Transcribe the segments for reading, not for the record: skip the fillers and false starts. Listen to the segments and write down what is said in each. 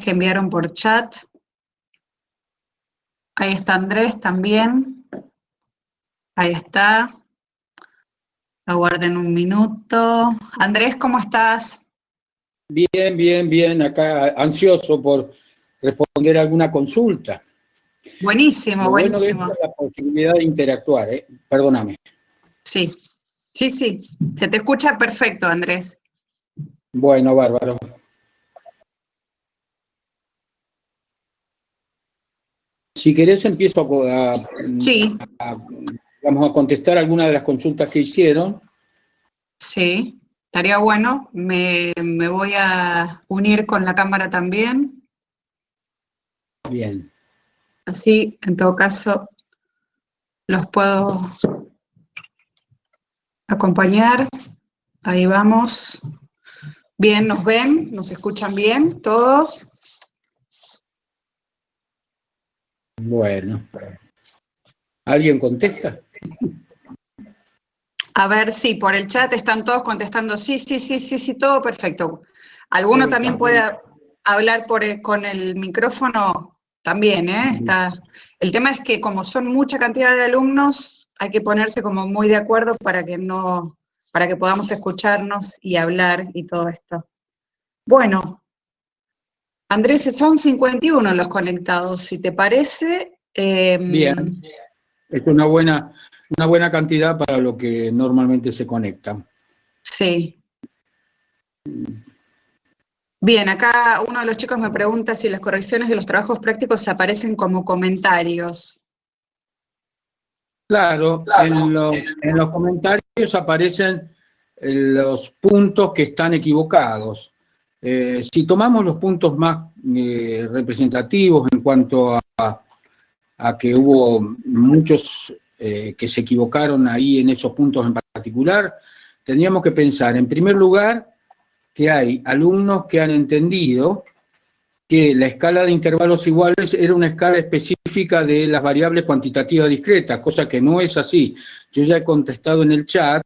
que enviaron por chat. Ahí está Andrés también. Ahí está. Aguarden un minuto. Andrés, ¿cómo estás? Bien, bien, bien. Acá ansioso por responder alguna consulta. Buenísimo, Lo bueno de esto buenísimo. es la posibilidad de interactuar, ¿eh? Perdóname. Sí, sí, sí. Se te escucha perfecto, Andrés. Bueno, bárbaro. Si querés empiezo Sí, vamos a contestar algunas de las consultas que hicieron. sí. Estaría bueno. Me voy a unir con la cámara también. Bien. Así, en todo caso, los puedo acompañar. Ahí vamos. Bien, ¿nos ven? ¿Nos escuchan bien todos? Bueno. ¿Alguien contesta? A ver, sí, por el chat están todos contestando sí, sí, sí, sí, sí, todo perfecto. ¿Alguno también puede hablar con el micrófono? También, ¿eh? El tema es que como son mucha cantidad de alumnos, hay que ponerse como muy de acuerdo para que podamos escucharnos y hablar y todo esto. Bueno, Andrés, son 51 los conectados, si te parece. Bien. Es una buena cantidad para lo que normalmente se conectan. Sí. Bien, acá uno de los chicos me pregunta si las correcciones de los trabajos prácticos aparecen como comentarios. Claro, en los comentarios aparecen los puntos que están equivocados. Si tomamos los puntos más representativos en cuanto a que hubo muchos que se equivocaron ahí en esos puntos en particular, tendríamos que pensar, en primer lugar, que hay alumnos que han entendido que la escala de intervalos iguales era una escala específica de las variables cuantitativas discretas, cosa que no es así. Yo ya he contestado en el chat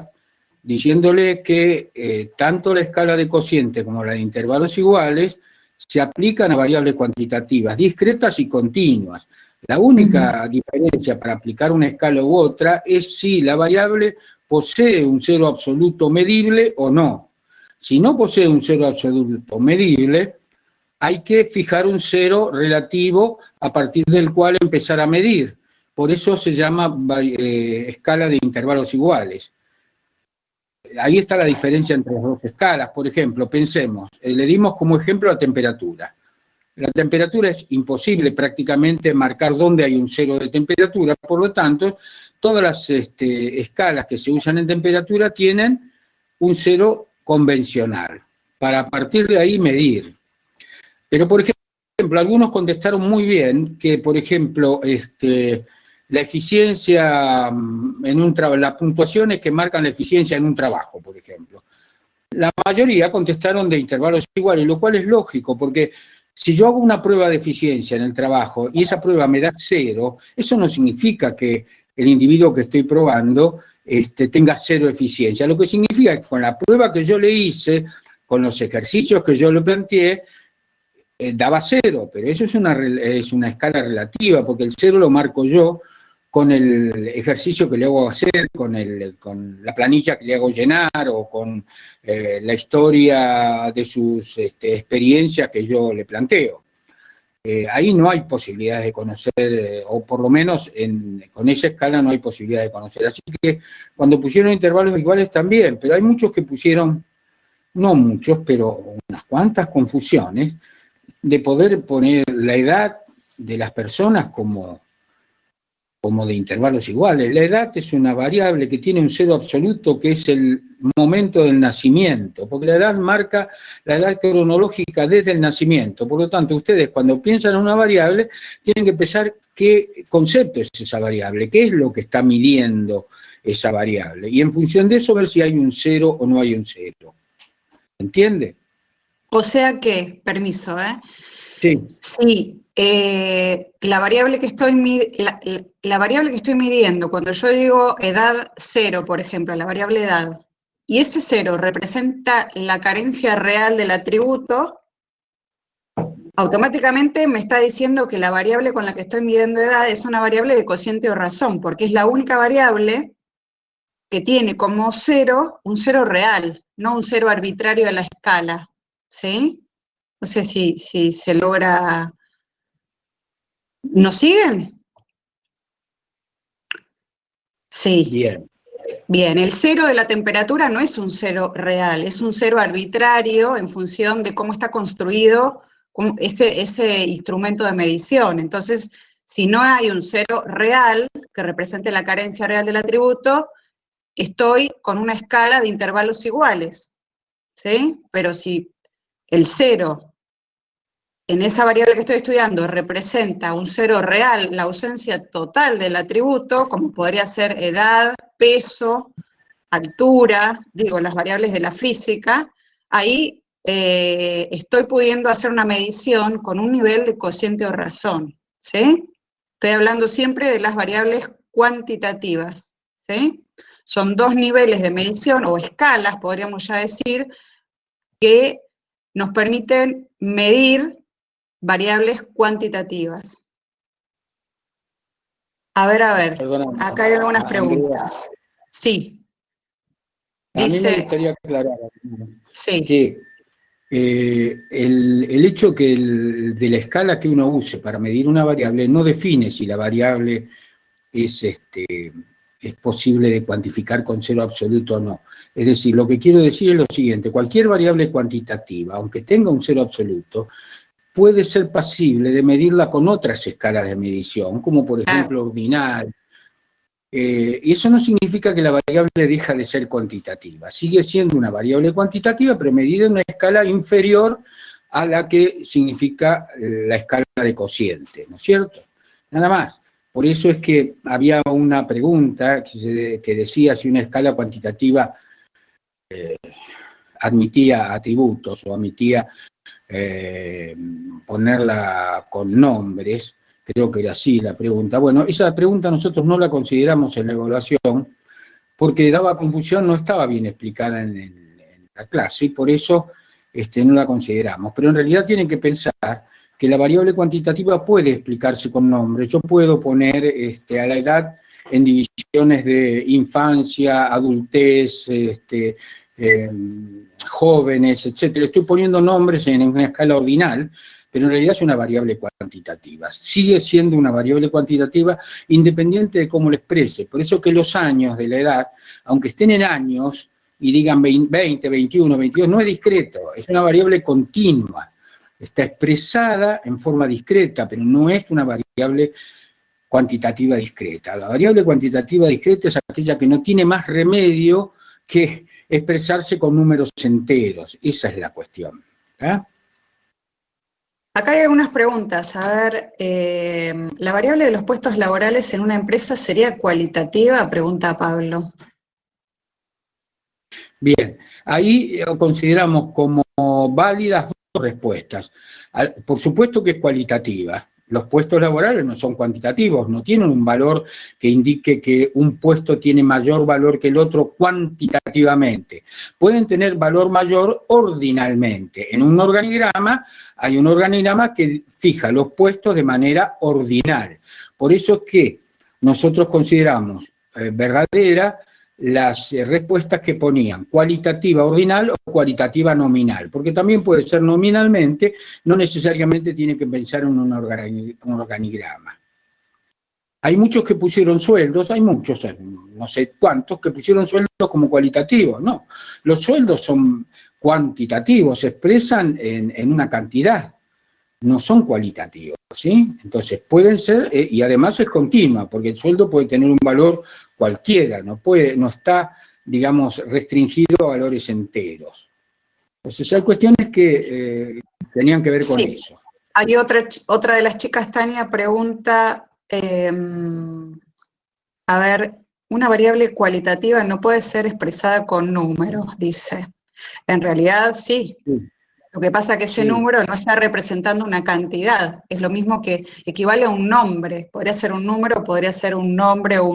diciéndole que tanto la escala de cociente como la de intervalos iguales se aplican a variables cuantitativas, discretas y continuas. La única diferencia para aplicar una escala u otra es si la variable posee un cero absoluto medible o no. Si no posee un cero absoluto medible, hay que fijar un cero relativo a partir del cual empezar a medir. Por eso se llama escala de intervalos iguales. Ahí está la diferencia entre las dos escalas. Por ejemplo, pensemos, le dimos como ejemplo la temperatura. La temperatura es imposible prácticamente marcar dónde hay un cero de temperatura, por lo tanto, todas las escalas que se usan en temperatura tienen un cero convencional, para a partir de ahí medir. Pero, por ejemplo, algunos contestaron muy bien que, por ejemplo, la eficiencia las puntuaciones que marcan la eficiencia en un trabajo, por ejemplo. La mayoría contestaron de intervalos iguales, lo cual es lógico, porque si yo hago una prueba de eficiencia en el trabajo y esa prueba me da 0, eso no significa que el individuo que estoy probando tenga 0 eficiencia. Lo que significa que con la prueba que yo le hice, con los ejercicios que yo le planteé, daba 0, pero eso es una escala relativa, porque el 0 lo marco yo con el ejercicio que le hago hacer, con la planilla que le hago llenar, o con la historia de sus experiencias que yo le planteo. Ahí no hay posibilidades de conocer, o por lo menos con esa escala no hay posibilidad de conocer. Así que cuando pusieron intervalos iguales también, pero hay muchos que pusieron, no muchos, pero unas cuantas confusiones, de poder poner la edad de las personas como de intervalos iguales. La edad es una variable que tiene un cero absoluto, que es el momento del nacimiento, porque la edad marca la edad cronológica desde el nacimiento. Por lo tanto, ustedes cuando piensan en una variable, tienen que pensar qué concepto es esa variable, qué es lo que está midiendo esa variable, y en función de eso ver si hay un cero o no hay un cero. ¿Entiende? O sea que, permiso, Sí. Sí, la variable que estoy midiendo, cuando yo digo edad 0, por ejemplo, la variable edad, y ese 0 representa la carencia real del atributo, automáticamente me está diciendo que la variable con la que estoy midiendo edad es una variable de cociente o razón, porque es la única variable que tiene como cero un cero real, no un cero arbitrario de la escala, ¿sí? No sé si se logra... ¿Nos siguen? Sí. Bien. Bien, el cero de la temperatura no es un cero real, es un cero arbitrario en función de cómo está construido ese instrumento de medición. Entonces, si no hay un cero real que represente la carencia real del atributo, estoy con una escala de intervalos iguales, ¿sí? Pero si el cero en esa variable que estoy estudiando representa un cero real, la ausencia total del atributo, como podría ser edad, peso, altura, digo, las variables de la física, ahí estoy pudiendo hacer una medición con un nivel de cociente o razón, ¿sí? Estoy hablando siempre de las variables cuantitativas, ¿sí? Son dos niveles de medición, o escalas, podríamos ya decir, que nos permiten medir variables cuantitativas. A ver, Perdóname, acá hay algunas Andrea, preguntas. Sí, a mí me dice, gustaría aclarar sí. que el hecho que de la escala que uno use para medir una variable no define si la variable es posible de cuantificar con cero absoluto o no. Es decir, lo que quiero decir es lo siguiente: cualquier variable cuantitativa, aunque tenga un cero absoluto, puede ser pasible de medirla con otras escalas de medición, como por ejemplo ordinal. Y eso no significa que la variable deja de ser cuantitativa. Sigue siendo una variable cuantitativa, pero medida en una escala inferior a la que significa la escala de cociente, ¿no es cierto? Nada más. Por eso es que había una pregunta que decía si una escala cuantitativa admitía atributos o admitía ponerla con nombres. Creo que era así la pregunta. Bueno, esa pregunta nosotros no la consideramos en la evaluación porque daba confusión, no estaba bien explicada en la clase y por eso no la consideramos. Pero en realidad tienen que pensar que la variable cuantitativa puede explicarse con nombres. Yo puedo poner a la edad en divisiones de infancia, adultez, jóvenes, etcétera. Estoy poniendo nombres en una escala ordinal, pero en realidad es una variable cuantitativa. Sigue siendo una variable cuantitativa independiente de cómo lo exprese. Por eso que los años de la edad, aunque estén en años y digan 20, 21, 22, no es discreto, es una variable continua. Está expresada en forma discreta, pero no es una variable cuantitativa discreta. La variable cuantitativa discreta es aquella que no tiene más remedio que expresarse con números enteros. Esa es la cuestión. ¿Eh? Acá hay algunas preguntas. A ver, ¿la variable de los puestos laborales en una empresa sería cualitativa? Pregunta Pablo. Bien, ahí consideramos como válidas dos respuestas. Por supuesto que es cualitativa. Los puestos laborales no son cuantitativos, no tienen un valor que indique que un puesto tiene mayor valor que el otro cuantitativamente. Pueden tener valor mayor ordinalmente. En un organigrama hay un organigrama que fija los puestos de manera ordinal. Por eso es que nosotros consideramos verdadera las respuestas que ponían cualitativa ordinal o cualitativa nominal, porque también puede ser nominalmente, no necesariamente tiene que pensar en un organigrama. Hay muchos que pusieron sueldos, hay muchos, no sé cuántos, que pusieron sueldos como cualitativos, no. Los sueldos son cuantitativos, se expresan en una cantidad, no son cualitativos, ¿sí? Entonces pueden ser, y además es continua, porque el sueldo puede tener un valor cualquiera, no está, digamos, restringido a valores enteros. Entonces hay cuestiones que tenían que ver con eso. Hay otra de las chicas, Tania, pregunta, a ver, una variable cualitativa no puede ser expresada con números, dice. En realidad sí. Lo que pasa es que ese número no está representando una cantidad, es lo mismo que equivale a un nombre, podría ser un número, podría ser un nombre o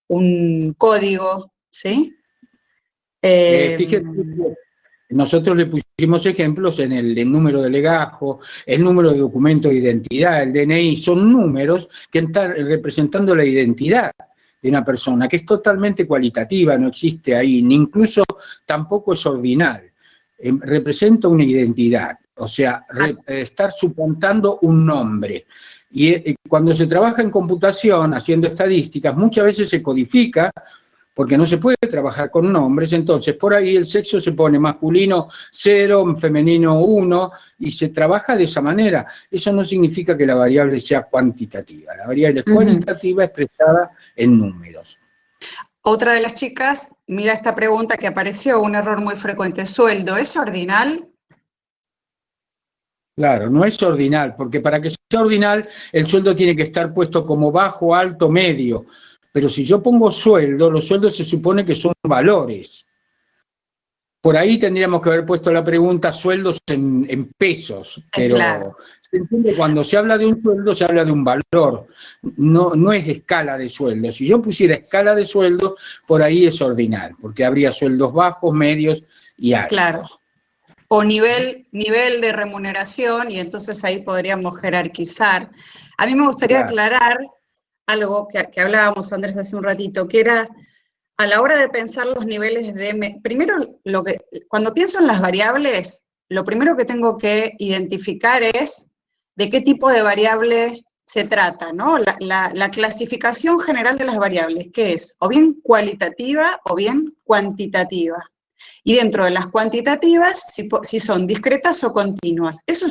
un código, ¿sí? Fíjate, Nosotros le pusimos ejemplos en el número de legajo, el número de documento de identidad, el DNI, son números que están representando la identidad de una persona, que es totalmente cualitativa, no existe ahí, ni incluso tampoco es ordinal. Representa una identidad, o sea, estar suplantando un nombre. Y cuando se trabaja en computación, haciendo estadísticas, muchas veces se codifica, porque no se puede trabajar con nombres, entonces por ahí el sexo se pone masculino 0, femenino 1, y se trabaja de esa manera. Eso no significa que la variable sea cuantitativa, la variable es cualitativa expresada en números. Otra de las chicas, mira esta pregunta que apareció, un error muy frecuente, ¿sueldo es ordinal? Claro, no es ordinal, porque para que sea ordinal el sueldo tiene que estar puesto como bajo, alto, medio. Pero si yo pongo sueldo, los sueldos se supone que son valores. Por ahí tendríamos que haber puesto la pregunta sueldos en pesos, pero claro. Se entiende, cuando se habla de un sueldo, se habla de un valor, no es escala de sueldo. Si yo pusiera escala de sueldo, por ahí es ordinal, porque habría sueldos bajos, medios y altos. Claro. O nivel de remuneración, y entonces ahí podríamos jerarquizar. A mí me gustaría aclarar algo que hablábamos, Andrés, hace un ratito, que era a la hora de pensar los niveles de... Primero, cuando pienso en las variables, lo primero que tengo que identificar es de qué tipo de variable se trata, ¿no? La clasificación general de las variables, que es o bien cualitativa o bien cuantitativa. Y dentro de las cuantitativas, si son discretas o continuas. Eso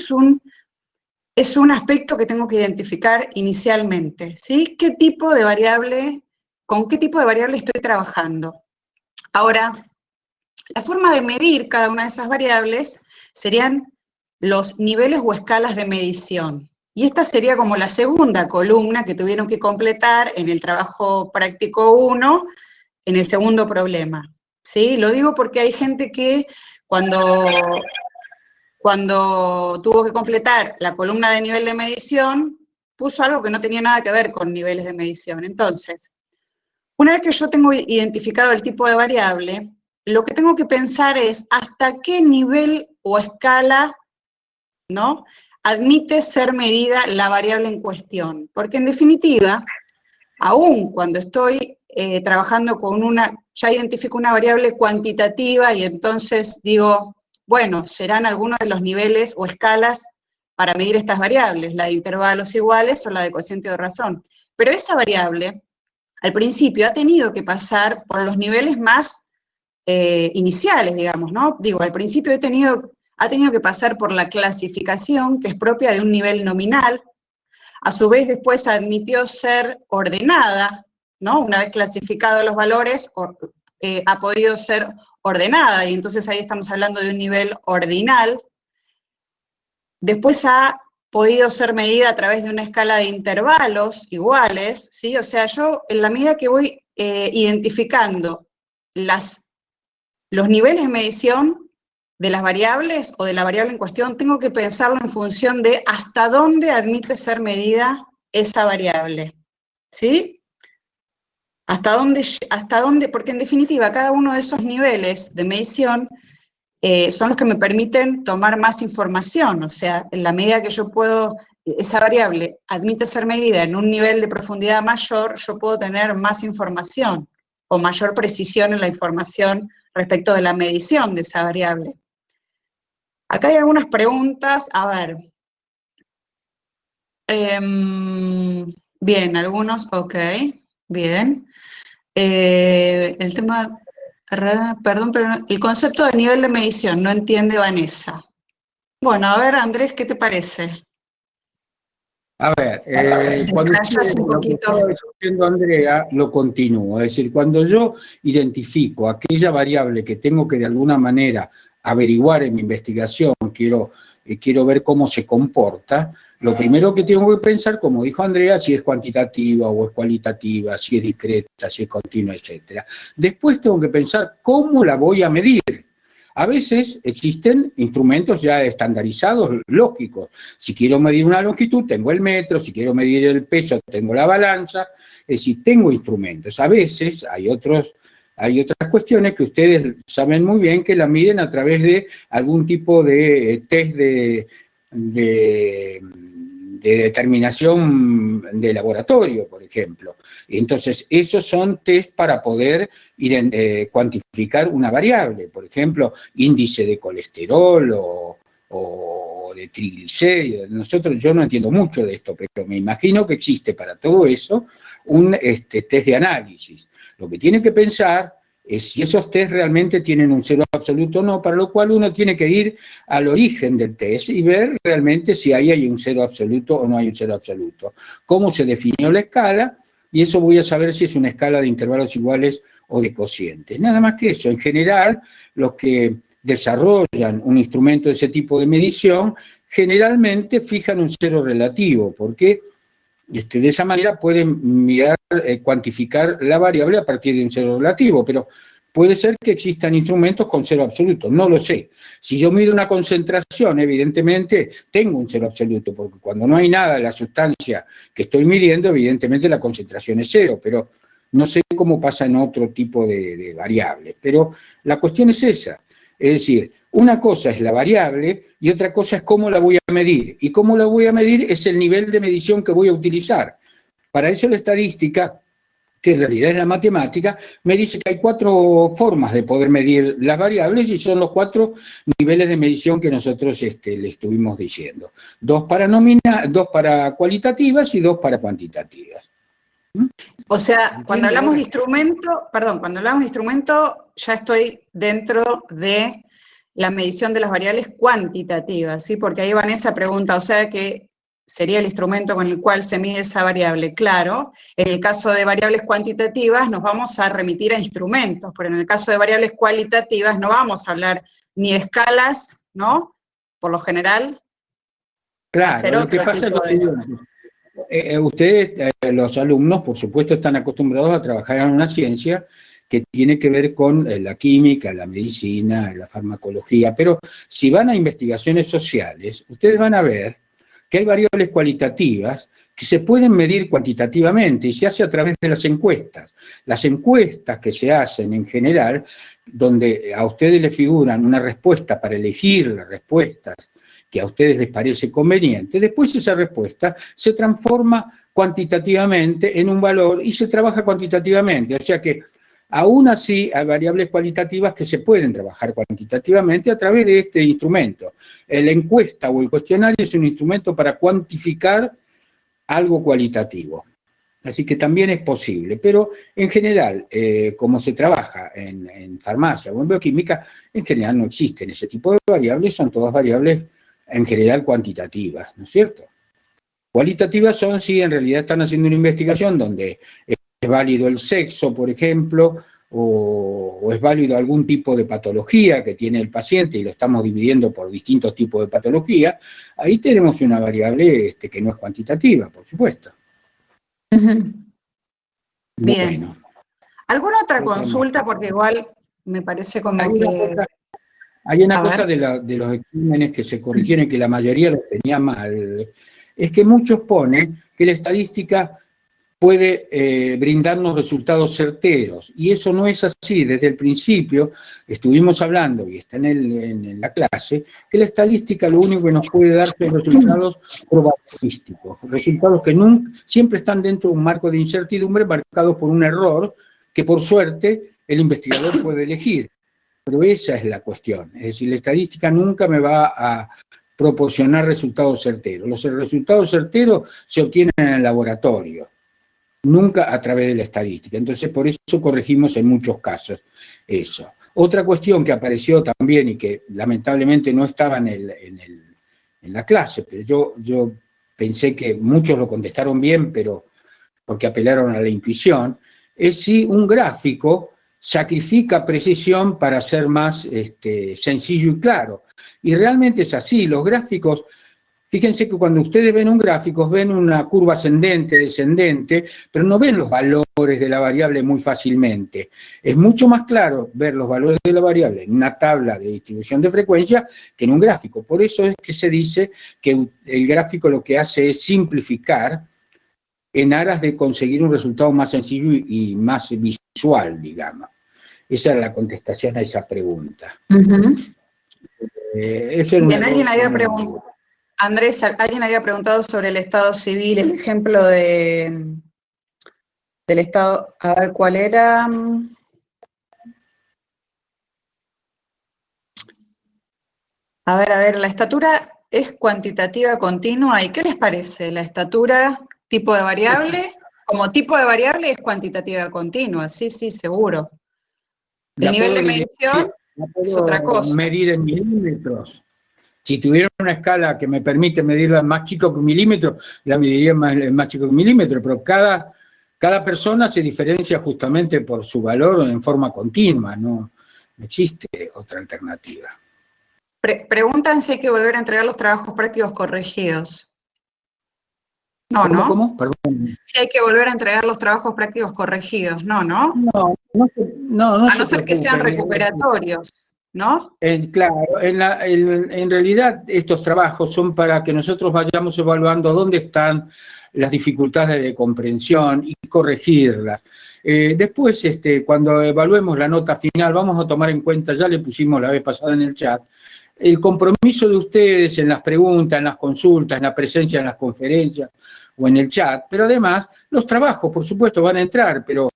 es un aspecto que tengo que identificar inicialmente, ¿sí? ¿Qué tipo de variable, con qué tipo de variable estoy trabajando? Ahora, la forma de medir cada una de esas variables serían los niveles o escalas de medición. Y esta sería como la segunda columna que tuvieron que completar en el trabajo práctico 1, en el segundo problema. ¿Sí? Lo digo porque hay gente que cuando tuvo que completar la columna de nivel de medición, puso algo que no tenía nada que ver con niveles de medición. Entonces, una vez que yo tengo identificado el tipo de variable, lo que tengo que pensar es hasta qué nivel o escala, ¿no?, admite ser medida la variable en cuestión. Porque en definitiva, aún cuando estoy trabajando con ya identifico una variable cuantitativa y entonces digo, bueno, serán algunos de los niveles o escalas para medir estas variables, la de intervalos iguales o la de cociente de razón. Pero esa variable, al principio, ha tenido que pasar por los niveles más iniciales, digamos, ¿no? Digo, al principio ha tenido que pasar por la clasificación, que es propia de un nivel nominal. A su vez, después admitió ser ordenada, ¿no? Una vez clasificados los valores, ha podido ser ordenada, y entonces ahí estamos hablando de un nivel ordinal. Después ha podido ser medida a través de una escala de intervalos iguales, ¿sí? O sea, yo, en la medida que voy identificando los niveles de medición de las variables o de la variable en cuestión, tengo que pensarlo en función de hasta dónde admite ser medida esa variable, ¿sí? Hasta dónde, porque en definitiva cada uno de esos niveles de medición son los que me permiten tomar más información, o sea, en la medida que yo puedo, esa variable admite ser medida en un nivel de profundidad mayor, yo puedo tener más información o mayor precisión en la información respecto de la medición de esa variable. Acá hay algunas preguntas, a ver. Bien, algunos, ok, bien. El tema, perdón, pero el concepto de nivel de medición, no entiende Vanessa. Bueno, a ver, Andrés, ¿qué te parece? A ver, cuando lo que estaba diciendo Andrea, lo continúo. Es decir, cuando yo identifico aquella variable que tengo que de alguna manera averiguar en mi investigación, quiero ver cómo se comporta, lo primero que tengo que pensar, como dijo Andrea, si es cuantitativa o es cualitativa, si es discreta, si es continua, etc. Después tengo que pensar cómo la voy a medir. A veces existen instrumentos ya estandarizados, lógicos. Si quiero medir una longitud, tengo el metro, si quiero medir el peso, tengo la balanza, es decir, tengo instrumentos. A veces hay otros Hay otras cuestiones que ustedes saben muy bien que la miden a través de algún tipo de test de determinación de laboratorio, por ejemplo. Entonces, esos son test para poder cuantificar una variable, por ejemplo, índice de colesterol o de triglicéridos. Yo no entiendo mucho de esto, pero me imagino que existe para todo eso un test de análisis. Lo que tiene que pensar es si esos test realmente tienen un cero absoluto o no, para lo cual uno tiene que ir al origen del test y ver realmente si ahí hay un cero absoluto o no hay un cero absoluto. Cómo se definió la escala, y eso voy a saber si es una escala de intervalos iguales o de cocientes. Nada más que eso. En general, los que desarrollan un instrumento de ese tipo de medición, generalmente fijan un cero relativo, porque de esa manera pueden mirar, cuantificar la variable a partir de un cero relativo, pero puede ser que existan instrumentos con cero absoluto, no lo sé. Si yo mido una concentración, evidentemente tengo un cero absoluto, porque cuando no hay nada de la sustancia que estoy midiendo, evidentemente la concentración es cero, pero no sé cómo pasa en otro tipo de variables. Pero la cuestión es esa. Es decir, una cosa es la variable y otra cosa es cómo la voy a medir. Y cómo la voy a medir es el nivel de medición que voy a utilizar. Para eso la estadística, que en realidad es la matemática, me dice que hay 4 formas de poder medir las variables y son los 4 niveles de medición que nosotros le estuvimos diciendo. 2 para cualitativas y 2 para cuantitativas. O sea, cuando hablamos de instrumento, ya estoy dentro de la medición de las variables cuantitativas, ¿sí? Porque ahí Vanessa pregunta, o sea que sería el instrumento con el cual se mide esa variable. Claro, en el caso de variables cuantitativas nos vamos a remitir a instrumentos, pero en el caso de variables cualitativas no vamos a hablar ni de escalas, ¿no? Por lo general, claro, lo que pasa es que ustedes, los alumnos, por supuesto, están acostumbrados a trabajar en una ciencia que tiene que ver con la química, la medicina, la farmacología, pero si van a investigaciones sociales, ustedes van a ver que hay variables cualitativas que se pueden medir cuantitativamente y se hace a través de las encuestas. Las encuestas que se hacen en general, donde a ustedes les figuran una respuesta para elegir las respuestas que a ustedes les parece conveniente, después esa respuesta se transforma cuantitativamente en un valor y se trabaja cuantitativamente. O sea que aún así hay variables cualitativas que se pueden trabajar cuantitativamente a través de este instrumento. La encuesta o el cuestionario es un instrumento para cuantificar algo cualitativo. Así que también es posible, pero en general, como se trabaja en farmacia o en bioquímica, en general no existen ese tipo de variables, son todas variables en general cuantitativas, ¿no es cierto? Cualitativas son si en realidad están haciendo una investigación donde es válido el sexo, por ejemplo, o es válido algún tipo de patología que tiene el paciente y lo estamos dividiendo por distintos tipos de patología, ahí tenemos una variable que no es cuantitativa, por supuesto. Bien. Bueno. ¿Alguna otra consulta? Porque igual me parece como hay una cosa de los exámenes que se corrigieron y que la mayoría los tenía mal, es que muchos ponen que la estadística puede brindarnos resultados certeros, y eso no es así. Desde el principio estuvimos hablando, y está en la clase, que la estadística lo único que nos puede dar son resultados probabilísticos, resultados que siempre están dentro de un marco de incertidumbre marcados por un error que por suerte el investigador puede elegir. Pero esa es la cuestión, es decir, la estadística nunca me va a proporcionar resultados certeros. Los resultados certeros se obtienen en el laboratorio, nunca a través de la estadística. Entonces, por eso corregimos en muchos casos eso. Otra cuestión que apareció también y que lamentablemente no estaba en la clase, pero yo pensé que muchos lo contestaron bien, pero porque apelaron a la intuición, es si un gráfico sacrifica precisión para ser más sencillo y claro. Y realmente es así. Los gráficos, fíjense que cuando ustedes ven un gráfico, ven una curva ascendente, descendente, pero no ven los valores de la variable muy fácilmente. Es mucho más claro ver los valores de la variable en una tabla de distribución de frecuencia que en un gráfico. Por eso es que se dice que el gráfico lo que hace es simplificar en aras de conseguir un resultado más sencillo y más visual, digamos. Esa es la contestación a esa pregunta. Bien, alguien había preguntado, Andrés, alguien había preguntado sobre el Estado civil, el ejemplo del Estado, a ver cuál era. A ver, la estatura es cuantitativa continua, ¿y qué les parece? ¿La estatura tipo de variable? Como tipo de variable es cuantitativa continua, sí, seguro. El nivel de medición es otra cosa. Medir en milímetros. Si tuviera una escala que me permite medirla más chico que un milímetro, la mediría más chico que un milímetro, pero cada persona se diferencia justamente por su valor en forma continua, no existe otra alternativa. Preguntan si hay que volver a entregar los trabajos prácticos corregidos. No, ¿no? ¿Cómo? Perdón. Si hay que volver a entregar los trabajos prácticos corregidos, no. No a no ser que sean recuperatorios, ¿no? Claro, en realidad estos trabajos son para que nosotros vayamos evaluando dónde están las dificultades de comprensión y corregirlas. Después, cuando evaluemos la nota final, vamos a tomar en cuenta, ya le pusimos la vez pasada en el chat, el compromiso de ustedes en las preguntas, en las consultas, en la presencia en las conferencias o en el chat, pero además los trabajos, por supuesto, van a entrar, pero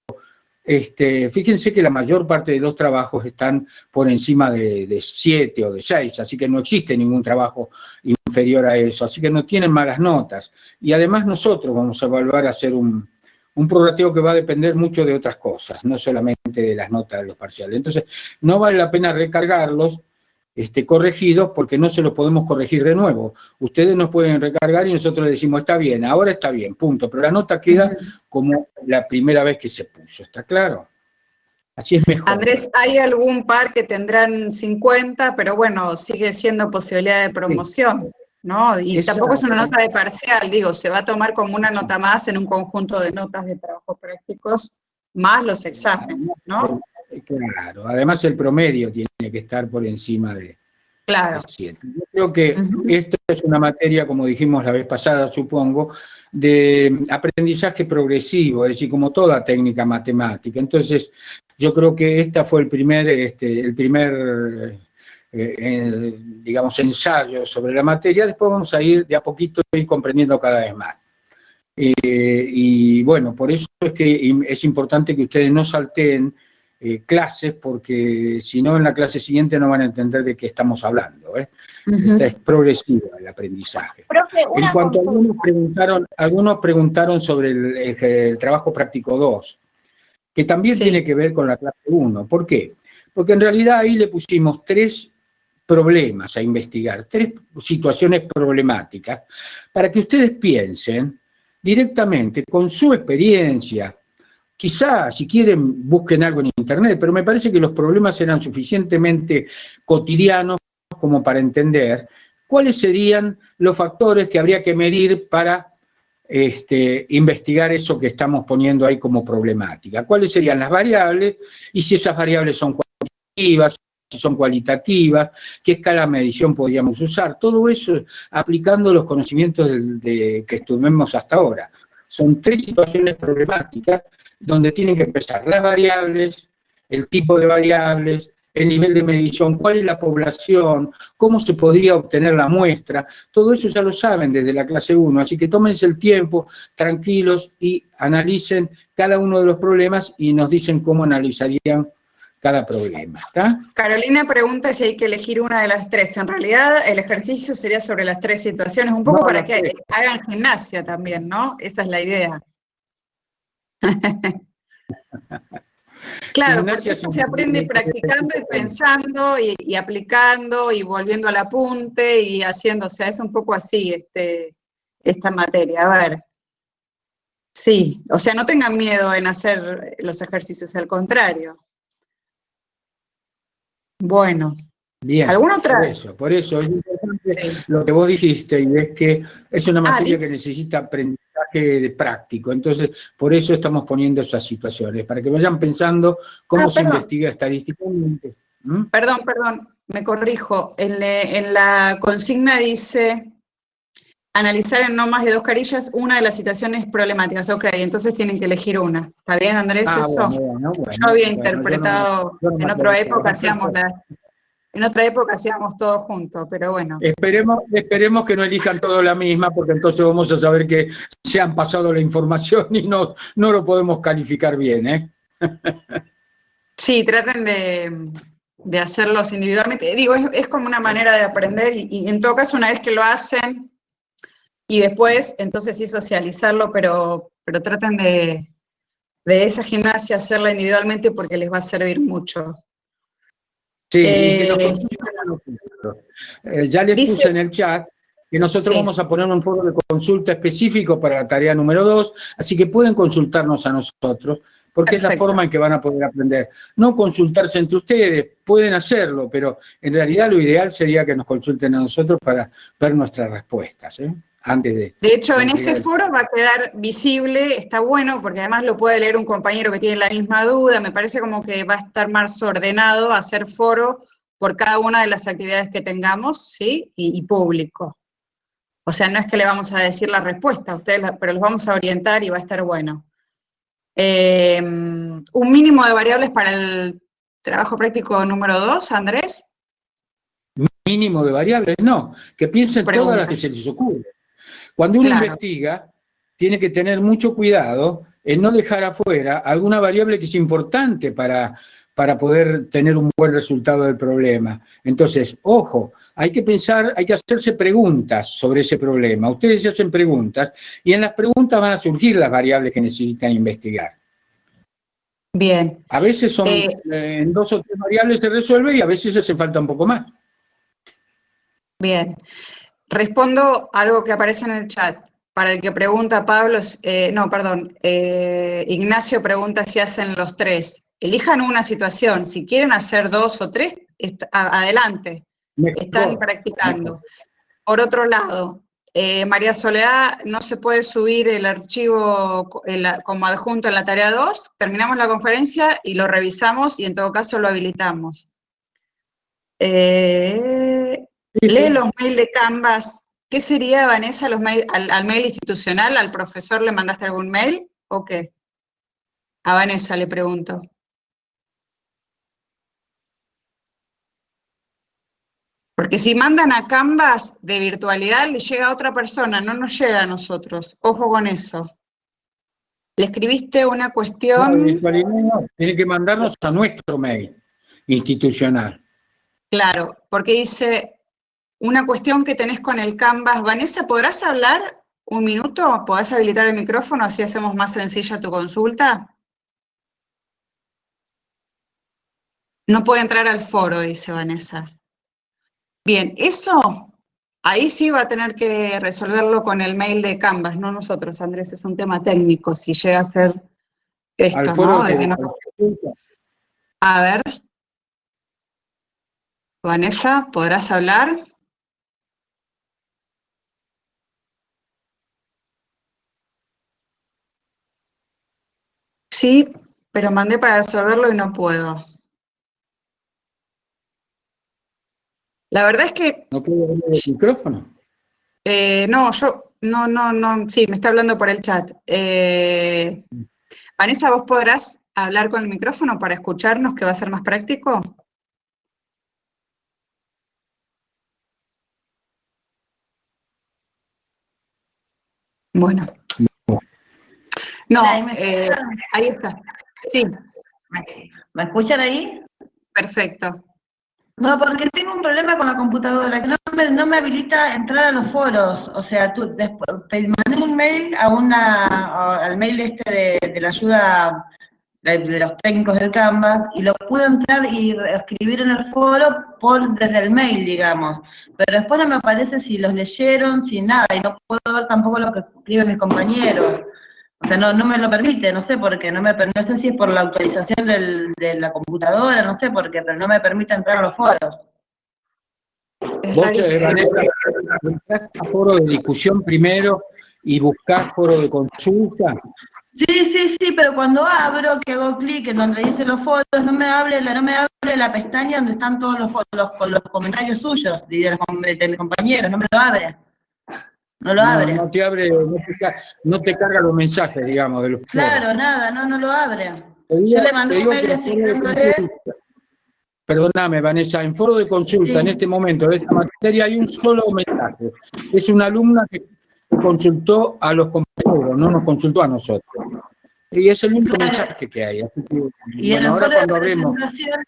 fíjense que la mayor parte de los trabajos están por encima de 7 o de 6, así que no existe ningún trabajo inferior a eso, así que no tienen malas notas. Y además nosotros vamos a evaluar a hacer un prorrateo que va a depender mucho de otras cosas, no solamente de las notas de los parciales. Entonces, no vale la pena recargarlos corregidos porque no se los podemos corregir de nuevo. Ustedes nos pueden recargar y nosotros les decimos, está bien, ahora está bien, punto. Pero la nota queda como la primera vez que se puso, ¿está claro? Así es mejor. Andrés, hay algún par que tendrán 50, pero bueno, sigue siendo posibilidad de promoción, ¿no? Y Exacto. Tampoco es una nota de parcial, digo, se va a tomar como una nota más en un conjunto de notas de trabajos prácticos, más los exámenes, ¿no? Claro, además el promedio tiene que estar por encima de 7. Yo creo que esto es una materia, como dijimos la vez pasada, supongo, de aprendizaje progresivo, es decir, como toda técnica matemática. Entonces, yo creo que esta fue el primer digamos, ensayo sobre la materia. Después vamos a ir de a poquito comprendiendo cada vez más. Y bueno, por eso es que es importante que ustedes no salteen clases, porque si no en la clase siguiente no van a entender de qué estamos hablando. Esta es progresiva el aprendizaje. Profe, en cuanto a algunos preguntaron sobre el trabajo práctico 2, que también tiene que ver con la clase 1. ¿Por qué? Porque en realidad ahí le pusimos 3 problemas a investigar, 3 situaciones problemáticas, para que ustedes piensen directamente con su experiencia. Quizá, si quieren, busquen algo en internet, pero me parece que los problemas eran suficientemente cotidianos como para entender cuáles serían los factores que habría que medir para investigar eso que estamos poniendo ahí como problemática. ¿Cuáles serían las variables? Y si esas variables son cuantitativas, si son cualitativas, qué escala de medición podríamos usar. Todo eso aplicando los conocimientos que estuvimos hasta ahora. Son 3 situaciones problemáticas donde tienen que empezar las variables, el tipo de variables, el nivel de medición, cuál es la población, cómo se podría obtener la muestra. Todo eso ya lo saben desde la clase 1, así que tómense el tiempo, tranquilos, y analicen cada uno de los problemas y nos dicen cómo analizarían cada problema, ¿está? Carolina pregunta si hay que elegir una de las 3. En realidad, el ejercicio sería sobre las 3 situaciones, un poco para que hagan gimnasia también, ¿no? Esa es la idea. Claro, porque esto se aprende practicando y pensando y aplicando y volviendo al apunte y haciendo, o sea, es un poco así esta materia. A ver. Sí, o sea, no tengan miedo en hacer los ejercicios, al contrario. Bueno. Bien, ¿Alguna otra? Por eso es importante lo que vos dijiste, y es que es una materia que necesita aprendizaje práctico. Entonces, por eso estamos poniendo esas situaciones, para que vayan pensando cómo se investiga estadísticamente. Perdón, me corrijo. En la consigna dice Analizar en no más de 2 carillas una de las situaciones problemáticas. Ok, entonces tienen que elegir una. ¿Está bien, Andrés, eso? Bueno, Yo había bueno, interpretado, yo no me en acuerdo. otra época hacíamos todo juntos, pero bueno. Esperemos que no elijan todos la misma, porque entonces vamos a saber que se han pasado la información y no lo podemos calificar bien, ¿eh? Sí, traten de hacerlos individualmente. Digo, es como una manera de aprender y en todo caso, una vez que lo hacen y después, entonces sí socializarlo, pero traten de esa gimnasia hacerla individualmente porque les va a servir mucho. Sí, y que nos consulten a nosotros. Ya les Dice, puse en el chat que nosotros sí, vamos a poner un foro de consulta específico para la tarea número 2, así que pueden consultarnos a nosotros, porque es la perfecto. forma en que van a poder aprender. No consultarse entre ustedes, pueden hacerlo, pero en realidad lo ideal sería que nos consulten a nosotros para ver nuestras respuestas, ¿eh? Antes de De hecho, en ese entregar el... foro va a quedar visible, está bueno, porque además lo puede leer un compañero que tiene la misma duda, me parece como que va a estar más ordenado hacer foro por cada una de las actividades que tengamos, ¿sí? Y público. O sea, no es que le vamos a decir la respuesta a ustedes, pero los vamos a orientar y va a estar bueno. Un mínimo de variables para el trabajo práctico número 2, Andrés. Mínimo de variables, no, que piensen todas las que se les ocurre. Cuando uno investiga, tiene que tener mucho cuidado en no dejar afuera alguna variable que es importante para poder tener un buen resultado del problema. Entonces, ojo, hay que pensar, hay que hacerse preguntas sobre ese problema. Ustedes se hacen preguntas y en las preguntas van a surgir las variables que necesitan investigar. Bien. A veces son en 2 o 3 variables se resuelve y a veces hace falta un poco más. Bien. Respondo algo que aparece en el chat. Para el que pregunta Pablo, Ignacio pregunta si hacen los 3. Elijan una situación. Si quieren hacer 2 o 3, adelante. Mejor, están practicando. Por otro lado, María Soledad, no se puede subir el archivo como adjunto en la tarea 2. Terminamos la conferencia y lo revisamos y en todo caso lo habilitamos. Lee los mails de Canvas. ¿Qué sería, Vanessa, los mail, al mail institucional? ¿Al profesor le mandaste algún mail o qué? A Vanessa le pregunto. Porque si mandan a Canvas de virtualidad, le llega a otra persona, no nos llega a nosotros. Ojo con eso. Le escribiste una cuestión... No, de virtualidad no, tiene que mandarnos a nuestro mail institucional. Claro, porque dice una cuestión que tenés con el Canvas. Vanessa, ¿podrás hablar un minuto? ¿Podrás habilitar el micrófono así hacemos más sencilla tu consulta? No puede entrar al foro, dice Vanessa. Bien, eso, ahí sí va a tener que resolverlo con el mail de Canvas, no nosotros, Andrés, es un tema técnico, si llega a ser esto, Al foro ¿no? de No... A ver, Vanessa, ¿podrás hablar? Sí, pero mandé para resolverlo y no puedo. La verdad es que... ¿No puedo abrir el micrófono? Sí, me está hablando por el chat. Vanessa, ¿vos podrás hablar con el micrófono para escucharnos, que va a ser más práctico? Bueno. No, ahí está. Sí. ¿Me escuchan ahí? Perfecto. No, porque tengo un problema con la computadora, que no me habilita entrar a los foros. O sea, te mandé un mail al mail de la ayuda de los técnicos del Canvas, y lo pude entrar y escribir en el foro desde el mail, digamos. Pero después no me aparece si los leyeron, si nada, y no puedo ver tampoco lo que escriben mis compañeros. O sea, no me lo permite, no sé por qué, no sé si es por la actualización de la computadora, no sé por qué, pero no me permite entrar a los foros. Vos, Vanessa, entrás a foro de discusión primero y buscás foro de consulta. Sí, pero cuando abro, que hago clic en donde dice los foros, no me abre la pestaña donde están todos los foros, con los comentarios suyos de mis compañeros, no me lo abre. No lo abre. No te abre, no te carga los mensajes, digamos, de los foros. Claro, nada, no lo abre. Te Yo le te mandé un digo mail que en foro de explicándole. consulta, perdóname, Vanessa, en foro de consulta, Sí. en este momento de esta materia, hay un solo mensaje. Es una alumna que consultó a los compañeros, no nos consultó a nosotros. Y es el único mensaje que hay. Así que, Y en bueno, el ahora foro de cuando hablemos, presentación,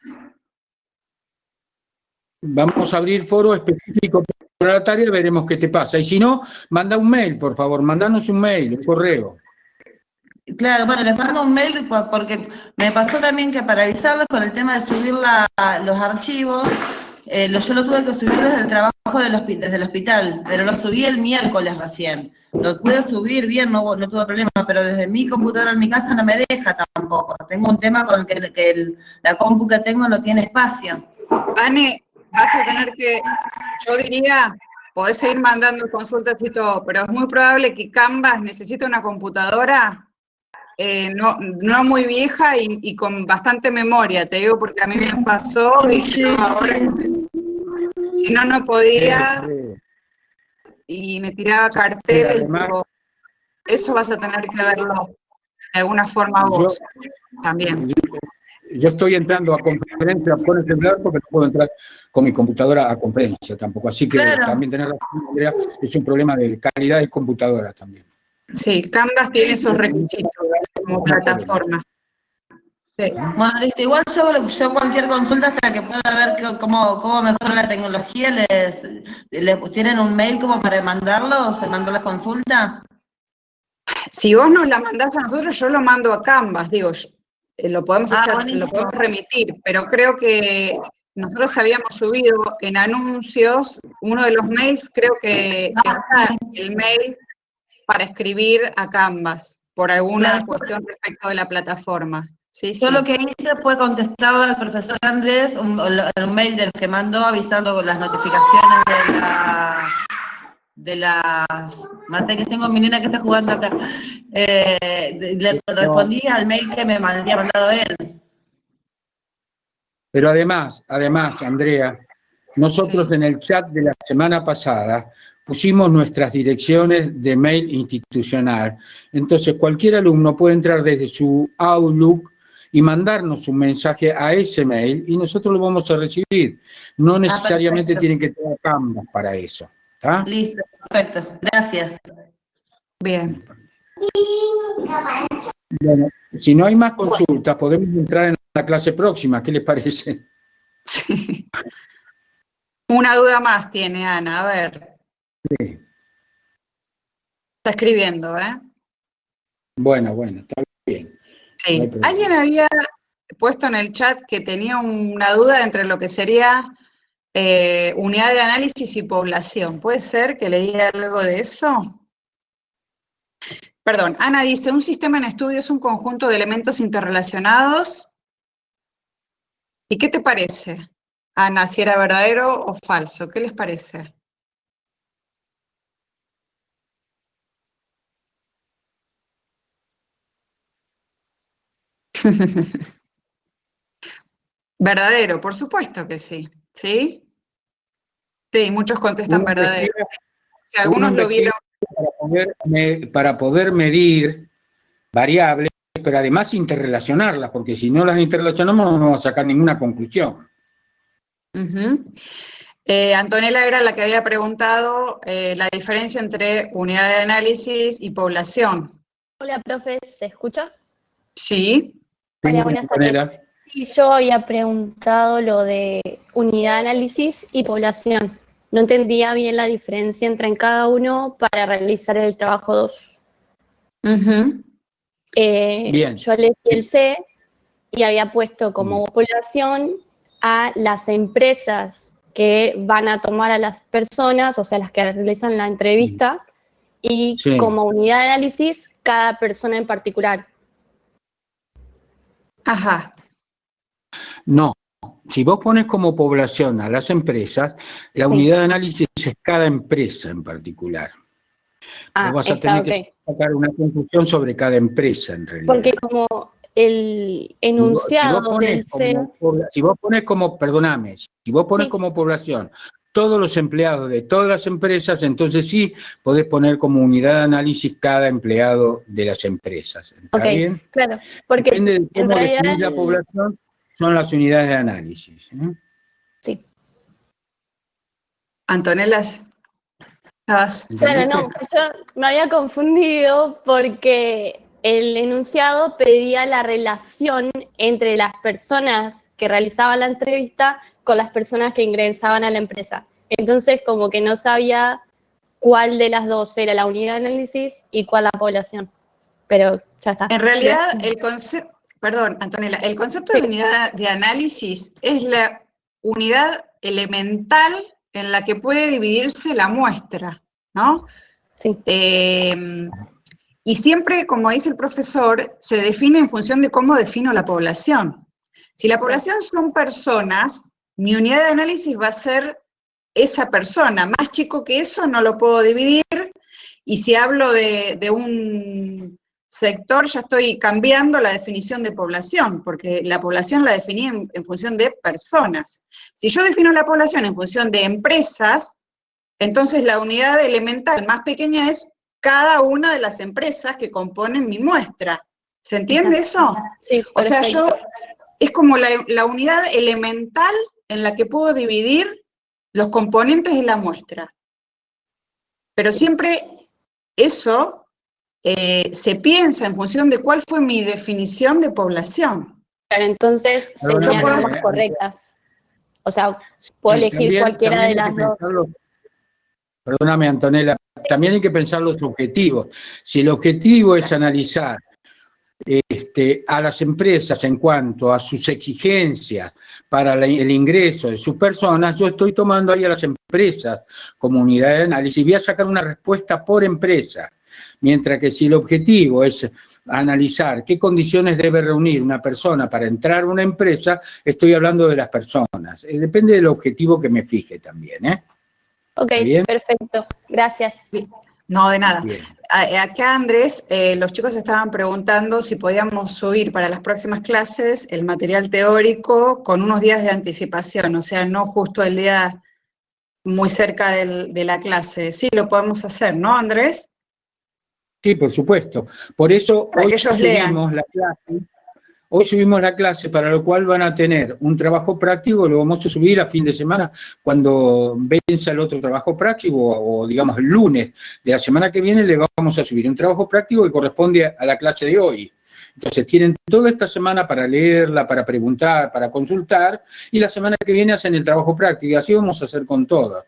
vamos a abrir foro específico para la tarea, veremos qué te pasa. Y si no, manda un mail, por favor, mandanos un mail, un correo. claro, bueno, les mando un mail porque me pasó también que para avisarles con el tema de subir los archivos, yo lo tuve que subir desde el trabajo desde el hospital, pero lo subí el miércoles recién. Lo pude subir bien, no tuve problema, pero desde mi computadora en mi casa no me deja tampoco. Tengo un tema con el que la compu que tengo no tiene espacio. Anne, vas a tener que, yo diría, podés seguir mandando consultas y todo, pero es muy probable que Canvas necesite una computadora no muy vieja y con bastante memoria, te digo, porque a mí me pasó y yo ahora, si no podía y me tiraba carteles, además, digo, eso vas a tener que verlo de alguna forma vos también. Yo estoy entrando a conferencia con el celular porque no puedo entrar con mi computadora a conferencia tampoco. Así que Claro. también tener razón, Andrea, es un problema de calidad de computadora también. Sí, Canvas tiene esos requisitos como plataforma. Sí. Bueno, listo, igual yo cualquier consulta hasta que pueda ver cómo mejora la tecnología, ¿tienen un mail como para mandarlo o se mandó la consulta? Si vos nos la mandás a nosotros, yo lo mando a Canvas, digo, lo podemos remitir, pero creo que nosotros habíamos subido en anuncios, uno de los mails, creo que está el mail para escribir a Canvas, por alguna cuestión respecto de la plataforma. Sí, Yo lo que hice fue contestarle al profesor Andrés un mail del que mandó avisando con las notificaciones de las materias. Tengo a mi nena que está jugando acá. Le respondí al mail que me había mandado él. Pero además, Andrea, nosotros en el chat de la semana pasada pusimos nuestras direcciones de mail institucional. Entonces, cualquier alumno puede entrar desde su Outlook y mandarnos un mensaje a ese mail y nosotros lo vamos a recibir. No necesariamente tienen que tener Canvas para eso. ¿Está? Listo, perfecto. Gracias. Bien. Bueno, si no hay más consultas, podemos entrar en la clase próxima. ¿Qué les parece? Sí. Una duda más tiene Ana, a ver. Sí. Está escribiendo, ¿eh? Bueno, está bien. Sí. No Alguien había puesto en el chat que tenía una duda entre lo que sería unidad de análisis y población. ¿Puede ser que leía algo de eso? Perdón, Ana dice, un sistema en estudio es un conjunto de elementos interrelacionados. ¿Y qué te parece, Ana, si era verdadero o falso? ¿Qué les parece? Verdadero, por supuesto que sí. ¿Sí? Sí, muchos contestan verdadero. Si algunos lo vieron. Para poder medir variables, pero además interrelacionarlas, porque si no las interrelacionamos no vamos a sacar ninguna conclusión. Antonella era la que había preguntado la diferencia entre unidad de análisis y población. Hola, profe, ¿se escucha? Sí. Hola, buenas tardes. Sí, yo había preguntado lo de unidad de análisis y población. No entendía bien la diferencia entre cada uno para realizar el trabajo 2. Bien. Yo elegí el C y había puesto como población a las empresas que van a tomar a las personas, o sea, las que realizan la entrevista, y como unidad de análisis, cada persona en particular. Ajá. No, si vos pones como población a las empresas, la unidad de análisis es cada empresa en particular. Vos vas a tener que sacar una conclusión sobre cada empresa en realidad. Porque como el enunciado del C... Si vos pones como población todos los empleados de todas las empresas, entonces sí podés poner como unidad de análisis cada empleado de las empresas. ¿Está bien? Claro, porque depende de cómo en realidad definís la población, son las unidades de análisis. Sí. Antonella, ¿estabas? Claro, no, yo me había confundido porque el enunciado pedía la relación entre las personas que realizaban la entrevista con las personas que ingresaban a la empresa. Entonces, como que no sabía cuál de las dos era la unidad de análisis y cuál la población. Pero ya está. En realidad, el concepto, perdón, Antonella, el concepto de unidad de análisis es la unidad elemental en la que puede dividirse la muestra, ¿no? Sí. Y siempre, como dice el profesor, se define en función de cómo defino la población. Si la población son personas, mi unidad de análisis va a ser esa persona. Más chico que eso no lo puedo dividir, y si hablo de un sector, ya estoy cambiando la definición de población, porque la población la definí en función de personas. Si yo defino la población en función de empresas, entonces la unidad elemental más pequeña es cada una de las empresas que componen mi muestra. ¿Se entiende eso? Sí, o sea, es como la unidad elemental en la que puedo dividir los componentes de la muestra. Pero siempre eso se piensa en función de cuál fue mi definición de población. Claro, entonces serían ambas correctas. O sea, puedo elegir cualquiera de las dos. Perdóname, Antonella, también hay que pensar los objetivos. Si el objetivo es analizar a las empresas en cuanto a sus exigencias para el ingreso de sus personas, yo estoy tomando ahí a las empresas como unidad de análisis y voy a sacar una respuesta por empresa. Mientras que si el objetivo es analizar qué condiciones debe reunir una persona para entrar a una empresa, estoy hablando de las personas. Depende del objetivo que me fije también, ¿eh? Ok, perfecto. Gracias. No, de nada. Acá, Andrés, los chicos estaban preguntando si podíamos subir para las próximas clases el material teórico con unos días de anticipación, o sea, no justo el día muy cerca de la clase. Sí, lo podemos hacer, ¿no, Andrés? Sí, por supuesto. Por eso hoy subimos la clase. Hoy subimos la clase, para lo cual van a tener un trabajo práctico, lo vamos a subir a fin de semana, cuando venza el otro trabajo práctico, o digamos el lunes de la semana que viene, le vamos a subir un trabajo práctico que corresponde a la clase de hoy. Entonces tienen toda esta semana para leerla, para preguntar, para consultar, y la semana que viene hacen el trabajo práctico, y así vamos a hacer con todas.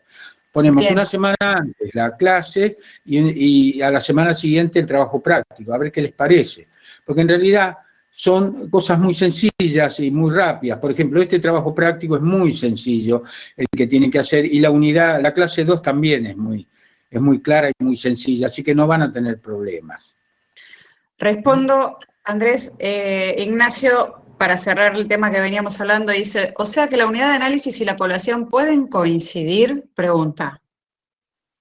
Ponemos una semana antes la clase y a la semana siguiente el trabajo práctico, a ver qué les parece. Porque en realidad son cosas muy sencillas y muy rápidas. Por ejemplo, este trabajo práctico es muy sencillo, el que tienen que hacer, y la clase 2 también es muy clara y muy sencilla, así que no van a tener problemas. Respondo, Andrés. Ignacio, para cerrar el tema que veníamos hablando, dice, o sea que la unidad de análisis y la población pueden coincidir, pregunta.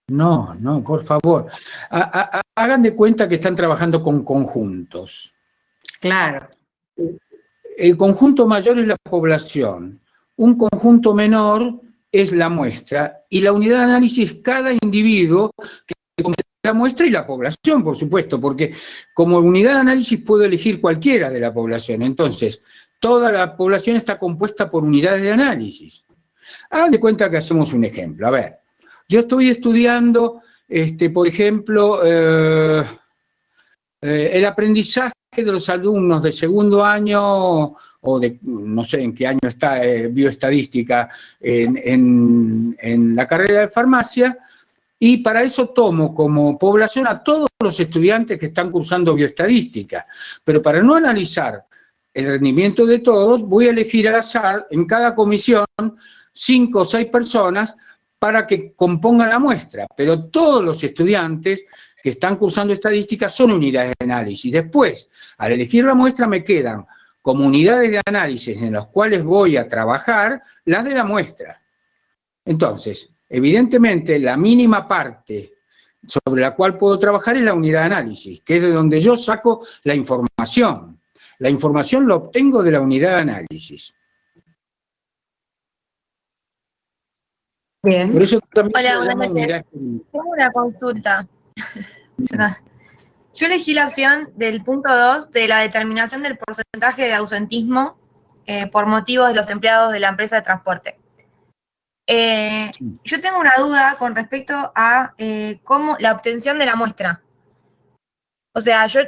No, por favor. Hagan de cuenta que están trabajando con conjuntos. Claro. El conjunto mayor es la población, un conjunto menor es la muestra, y la unidad de análisis cada individuo que compone la muestra y la población, por supuesto, porque como unidad de análisis puedo elegir cualquiera de la población, entonces toda la población está compuesta por unidades de análisis. Hagan de cuenta que hacemos un ejemplo. A ver, yo estoy estudiando, por ejemplo, el aprendizaje de los alumnos de segundo año, o de, no sé en qué año está bioestadística en la carrera de farmacia, y para eso tomo como población a todos los estudiantes que están cursando bioestadística. Pero para no analizar el rendimiento de todos, voy a elegir al azar en cada comisión 5 o 6 personas para que compongan la muestra, pero todos los estudiantes que están cursando estadística son unidades de análisis. Después, al elegir la muestra, me quedan como unidades de análisis en las cuales voy a trabajar las de la muestra. Entonces, evidentemente, la mínima parte sobre la cual puedo trabajar es la unidad de análisis, que es de donde yo saco la información. La información la obtengo de la unidad de análisis. Bien. Por eso también Hola, se buenas llama unidad noches. experimental. Tengo una consulta. Yo elegí la opción del punto 2 de la determinación del porcentaje de ausentismo por motivos de los empleados de la empresa de transporte. Yo tengo una duda con respecto a cómo la obtención de la muestra. O sea, yo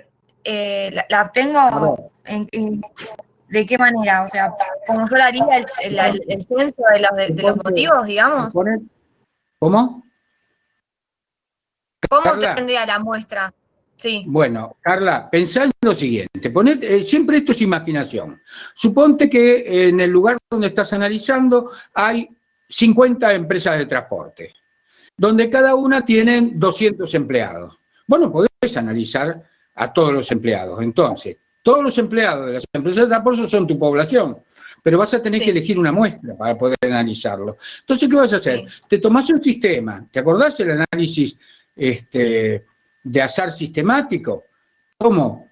la obtengo ¿de qué manera? O sea, como yo la haría el censo de los motivos, digamos. ¿Cómo? ¿Cómo Carla. obtendría la muestra? Sí. Bueno, Carla, pensá en lo siguiente, siempre esto es imaginación. Suponte que en el lugar donde estás analizando hay 50 empresas de transporte, donde cada una tiene 200 empleados. Bueno, podés analizar a todos los empleados. Entonces, todos los empleados de las empresas de transporte son tu población, pero vas a tener que elegir una muestra para poder analizarlo. Entonces, ¿qué vas a hacer? Te tomás un sistema, ¿te acordás del análisis de azar sistemático? Como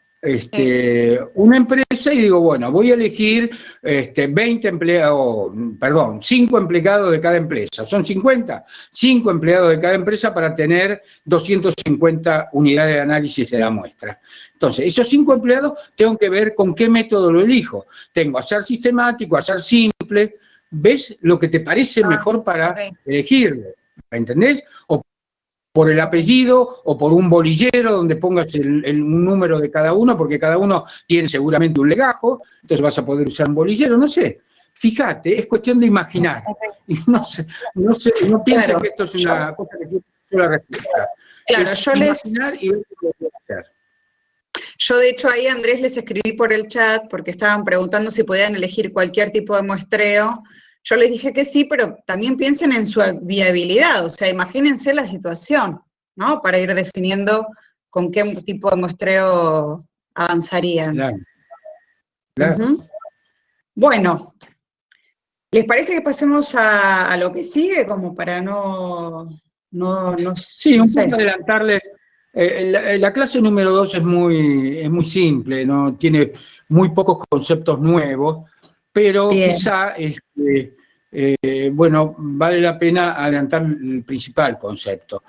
una empresa y digo, bueno, voy a elegir 20 empleados, perdón, 5 empleados de cada empresa. ¿Son 50? 5 empleados de cada empresa para tener 250 unidades de análisis de la muestra. Entonces, esos 5 empleados tengo que ver con qué método lo elijo. Tengo azar sistemático, azar simple. ¿Ves lo que te parece mejor para elegirlo? ¿Me entendés? O por el apellido o por un bolillero donde pongas un número de cada uno, porque cada uno tiene seguramente un legajo, entonces vas a poder usar un bolillero, no sé. Fíjate, es cuestión de imaginar. Y no pienses que esto es una cosa que tiene una sola respuesta. Claro, es imaginar y ver qué puede hacer. Yo, de hecho, ahí, Andrés, les escribí por el chat porque estaban preguntando si podían elegir cualquier tipo de muestreo. Yo les dije que sí, pero también piensen en su viabilidad, o sea, imagínense la situación, ¿no? Para ir definiendo con qué tipo de muestreo avanzarían. Claro. Claro. Bueno, ¿les parece que pasemos a lo que sigue, como para Sí, un poco adelantarles. La clase número 2 es muy simple, ¿no? Tiene muy pocos conceptos nuevos, pero bien. quizá, bueno, vale la pena adelantar el principal concepto.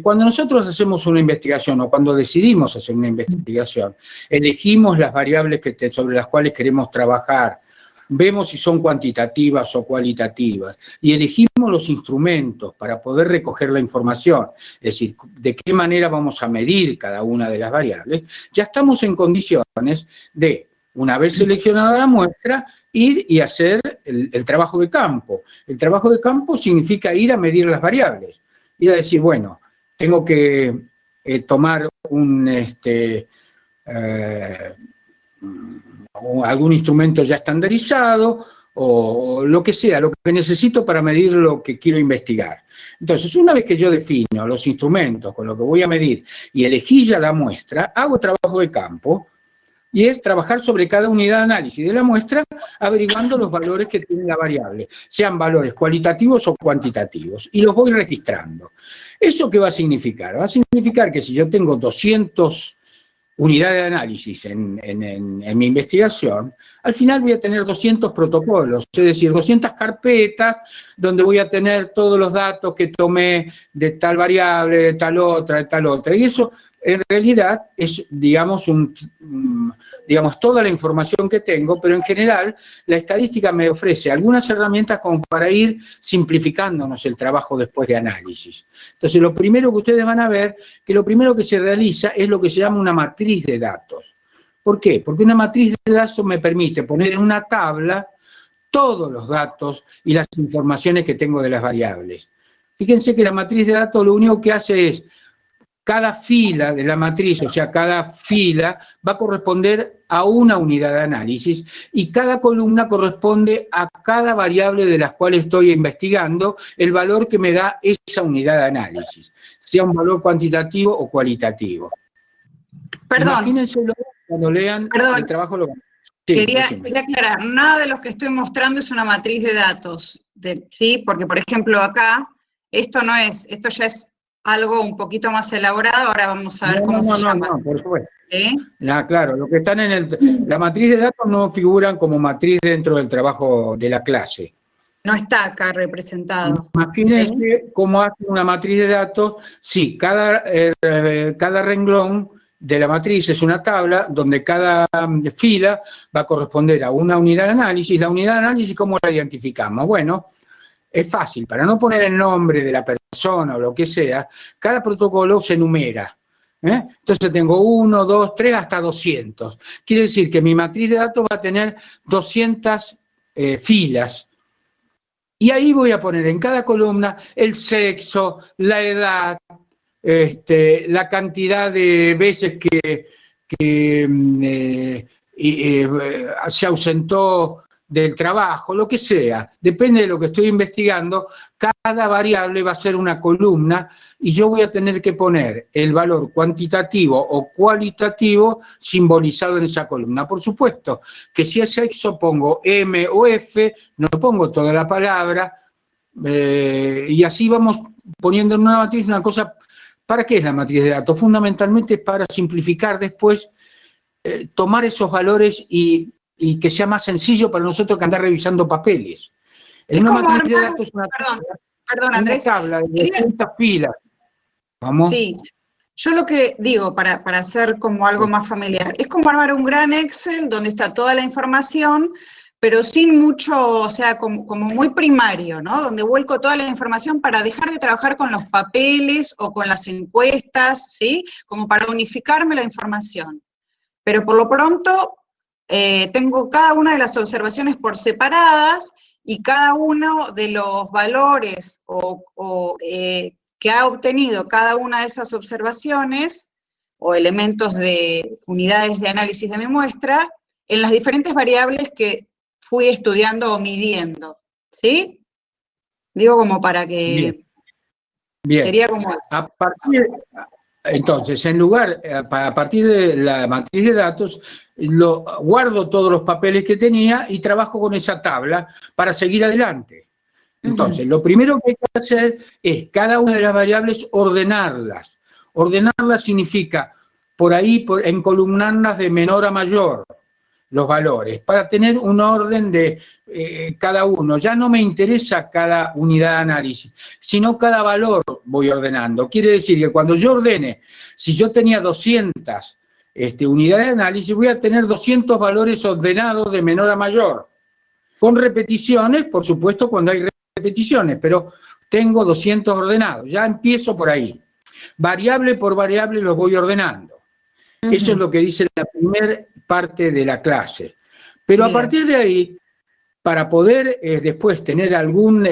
Cuando nosotros hacemos una investigación o cuando decidimos hacer una investigación, elegimos las variables sobre las cuales queremos trabajar, vemos si son cuantitativas o cualitativas y elegimos los instrumentos para poder recoger la información, es decir, de qué manera vamos a medir cada una de las variables, ya estamos en condiciones de, una vez seleccionada la muestra, ir y hacer el trabajo de campo. El trabajo de campo significa ir a medir las variables, ir a decir, bueno, tengo que tomar algún instrumento ya estandarizado o lo que sea, lo que necesito para medir lo que quiero investigar. Entonces, una vez que yo defino los instrumentos con lo que voy a medir y elegí ya la muestra, hago trabajo de campo y es trabajar sobre cada unidad de análisis de la muestra averiguando los valores que tiene la variable, sean valores cualitativos o cuantitativos, y los voy registrando. ¿Eso qué va a significar? Va a significar que si yo tengo 200 unidades de análisis en mi investigación, al final voy a tener 200 protocolos, es decir, 200 carpetas donde voy a tener todos los datos que tomé de tal variable, de tal otra, y eso en realidad es, digamos, toda la información que tengo, pero en general la estadística me ofrece algunas herramientas como para ir simplificándonos el trabajo después de análisis. Entonces, lo primero que ustedes van a ver, que lo primero que se realiza es lo que se llama una matriz de datos. ¿Por qué? Porque una matriz de datos me permite poner en una tabla todos los datos y las informaciones que tengo de las variables. Fíjense que la matriz de datos lo único que hace es, cada fila de la matriz, o sea, cada fila va a corresponder a una unidad de análisis y cada columna corresponde a cada variable de las cuales estoy investigando el valor que me da esa unidad de análisis, sea un valor cuantitativo o cualitativo. Perdón. Imagínenselo cuando lean el trabajo. Sí, quería aclarar, nada de lo que estoy mostrando es una matriz de datos, ¿sí? Porque, por ejemplo, acá, esto ya es algo un poquito más elaborado, ahora vamos a ver cómo se llama. No, por supuesto. ¿Sí? Claro, lo que están en la matriz de datos no figuran como matriz dentro del trabajo de la clase. No está acá representado. Imagínense ¿Sí? cómo hace una matriz de datos. Sí, cada renglón de la matriz es una tabla donde cada fila va a corresponder a una unidad de análisis. La unidad de análisis, ¿cómo la identificamos? Bueno, es fácil, para no poner el nombre de la persona o lo que sea, cada protocolo se enumera. Entonces tengo 1, 2, 3, hasta 200. Quiere decir que mi matriz de datos va a tener 200 filas. Y ahí voy a poner en cada columna el sexo, la edad, la cantidad de veces que se ausentó del trabajo, lo que sea. Depende de lo que estoy investigando, cada variable va a ser una columna y yo voy a tener que poner el valor cuantitativo o cualitativo simbolizado en esa columna. Por supuesto que si es sexo pongo M o F, no pongo toda la palabra, y así vamos poniendo en una matriz una cosa. ¿Para qué es la matriz de datos? Fundamentalmente para simplificar después, tomar esos valores y que sea más sencillo para nosotros que andar revisando papeles. En una matriz de datos es una tabla de 200 filas. ¿Vamos? Sí, yo lo que digo, para hacer como algo más familiar, es como armar un gran Excel donde está toda la información, pero sin mucho, o sea, como muy primario, ¿no? Donde vuelco toda la información para dejar de trabajar con los papeles o con las encuestas, ¿sí? Como para unificarme la información. Pero por lo pronto tengo cada una de las observaciones por separadas y cada uno de los valores que ha obtenido cada una de esas observaciones o elementos de unidades de análisis de mi muestra en las diferentes variables que fui estudiando o midiendo, ¿sí? Digo como para que... Bien. Sería como... Entonces, a partir de la matriz de datos, guardo todos los papeles que tenía y trabajo con esa tabla para seguir adelante. Entonces, lo primero que hay que hacer es cada una de las variables ordenarlas. Ordenarlas significa encolumnarlas de menor a mayor los valores, para tener un orden de cada uno. Ya no me interesa cada unidad de análisis, sino cada valor voy ordenando. Quiere decir que cuando yo ordene, si yo tenía 200 unidades de análisis, voy a tener 200 valores ordenados de menor a mayor, con repeticiones, por supuesto, cuando hay repeticiones, pero tengo 200 ordenados. Ya empiezo por ahí. Variable por variable los voy ordenando. Eso es lo que dice la primera parte de la clase. Pero a partir de ahí, para poder después tener algún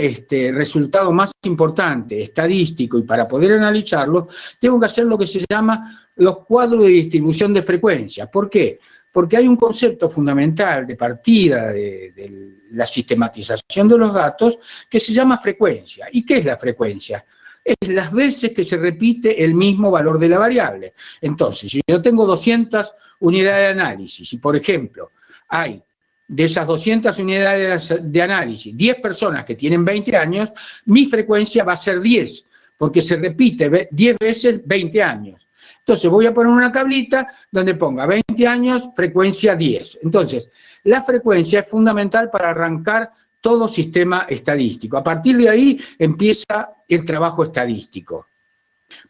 resultado más importante, estadístico, y para poder analizarlo, tengo que hacer lo que se llama los cuadros de distribución de frecuencia. ¿Por qué? Porque hay un concepto fundamental de partida de la sistematización de los datos que se llama frecuencia. ¿Y qué es la frecuencia? Es las veces que se repite el mismo valor de la variable. Entonces, si yo tengo 200 unidades de análisis y, por ejemplo, hay de esas 200 unidades de análisis 10 personas que tienen 20 años, mi frecuencia va a ser 10, porque se repite 10 veces 20 años. Entonces voy a poner una tablita donde ponga 20 años, frecuencia 10. Entonces, la frecuencia es fundamental para arrancar todo sistema estadístico. A partir de ahí empieza el trabajo estadístico.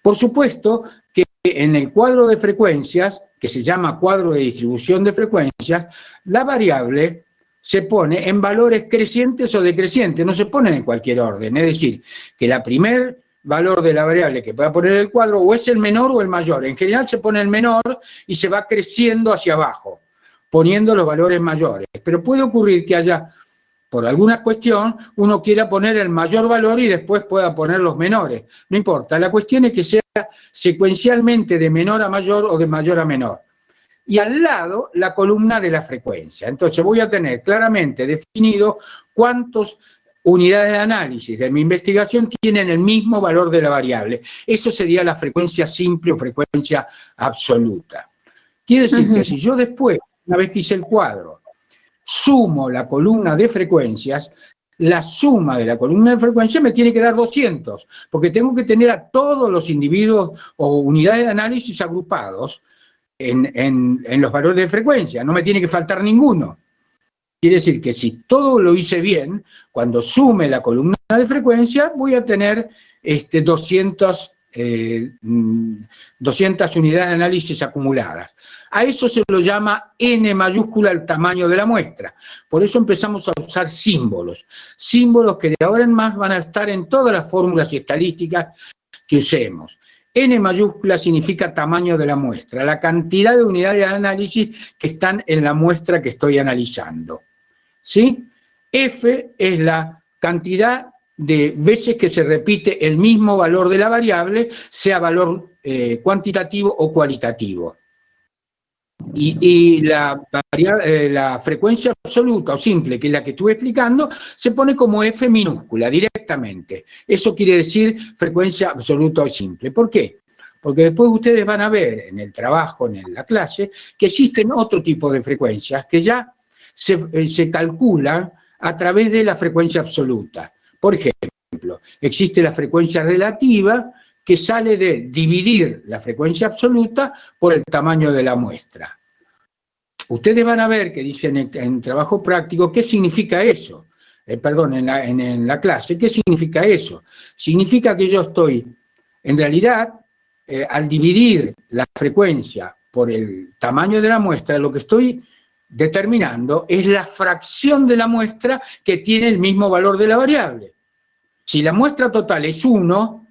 Por supuesto que en el cuadro de frecuencias, que se llama cuadro de distribución de frecuencias, la variable se pone en valores crecientes o decrecientes, no se pone en cualquier orden. Es decir, que el primer valor de la variable que pueda poner el cuadro o es el menor o el mayor. En general se pone el menor y se va creciendo hacia abajo, poniendo los valores mayores. Pero puede ocurrir que haya, por alguna cuestión, uno quiera poner el mayor valor y después pueda poner los menores. No importa, la cuestión es que sea secuencialmente de menor a mayor o de mayor a menor. Y al lado, la columna de la frecuencia. Entonces voy a tener claramente definido cuántas unidades de análisis de mi investigación tienen el mismo valor de la variable. Eso sería la frecuencia simple o frecuencia absoluta. Quiere decir que si yo después, una vez que hice el cuadro, sumo la columna de frecuencias, la suma de la columna de frecuencia me tiene que dar 200, porque tengo que tener a todos los individuos o unidades de análisis agrupados en los valores de frecuencia, no me tiene que faltar ninguno. Quiere decir que si todo lo hice bien, cuando sume la columna de frecuencia, voy a tener 200 unidades de análisis acumuladas. A eso se lo llama N mayúscula el tamaño de la muestra. Por eso empezamos a usar símbolos. Símbolos que de ahora en más van a estar en todas las fórmulas y estadísticas que usemos. N mayúscula significa tamaño de la muestra, la cantidad de unidades de análisis que están en la muestra que estoy analizando. ¿Sí? F es la cantidad de veces que se repite el mismo valor de la variable, sea valor cuantitativo o cualitativo. Y la frecuencia absoluta o simple, que es la que estuve explicando, se pone como F minúscula directamente. Eso quiere decir frecuencia absoluta o simple. ¿Por qué? Porque después ustedes van a ver en el trabajo, en la clase, que existen otro tipo de frecuencias que ya se calculan a través de la frecuencia absoluta. Por ejemplo, existe la frecuencia relativa, que sale de dividir la frecuencia absoluta por el tamaño de la muestra. Ustedes van a ver que dicen en trabajo práctico, ¿qué significa eso? En la clase, ¿qué significa eso? Significa que yo estoy, en realidad, al dividir la frecuencia por el tamaño de la muestra, lo que estoy determinando es la fracción de la muestra que tiene el mismo valor de la variable. Si la muestra total es 1,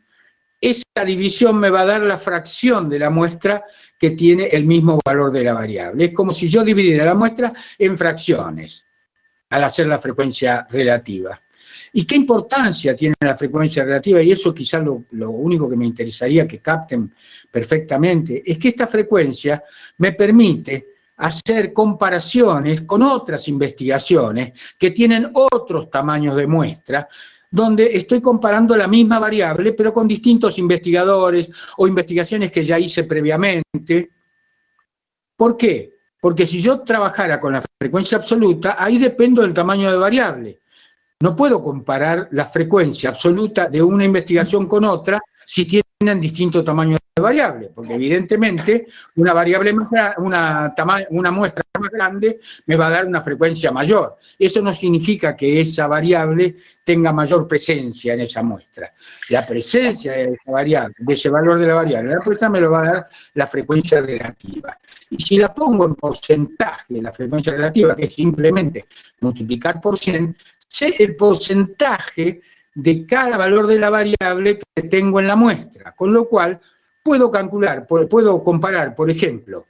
esa división me va a dar la fracción de la muestra que tiene el mismo valor de la variable. Es como si yo dividiera la muestra en fracciones al hacer la frecuencia relativa. ¿Y qué importancia tiene la frecuencia relativa? Y eso quizás lo único que me interesaría que capten perfectamente, es que esta frecuencia me permite hacer comparaciones con otras investigaciones que tienen otros tamaños de muestra, donde estoy comparando la misma variable, pero con distintos investigadores o investigaciones que ya hice previamente. ¿Por qué? Porque si yo trabajara con la frecuencia absoluta, ahí dependo del tamaño de variable. No puedo comparar la frecuencia absoluta de una investigación con otra si tienen distinto tamaño de variable, porque evidentemente una variable una muestra más grande me va a dar una frecuencia mayor. Eso no significa que esa variable tenga mayor presencia en esa muestra. La presencia de esa variable, de ese valor de la variable, la muestra me lo va a dar la frecuencia relativa. Y si la pongo en porcentaje, la frecuencia relativa, que es simplemente multiplicar por 100, sé el porcentaje de cada valor de la variable que tengo en la muestra, con lo cual puedo comparar, por ejemplo,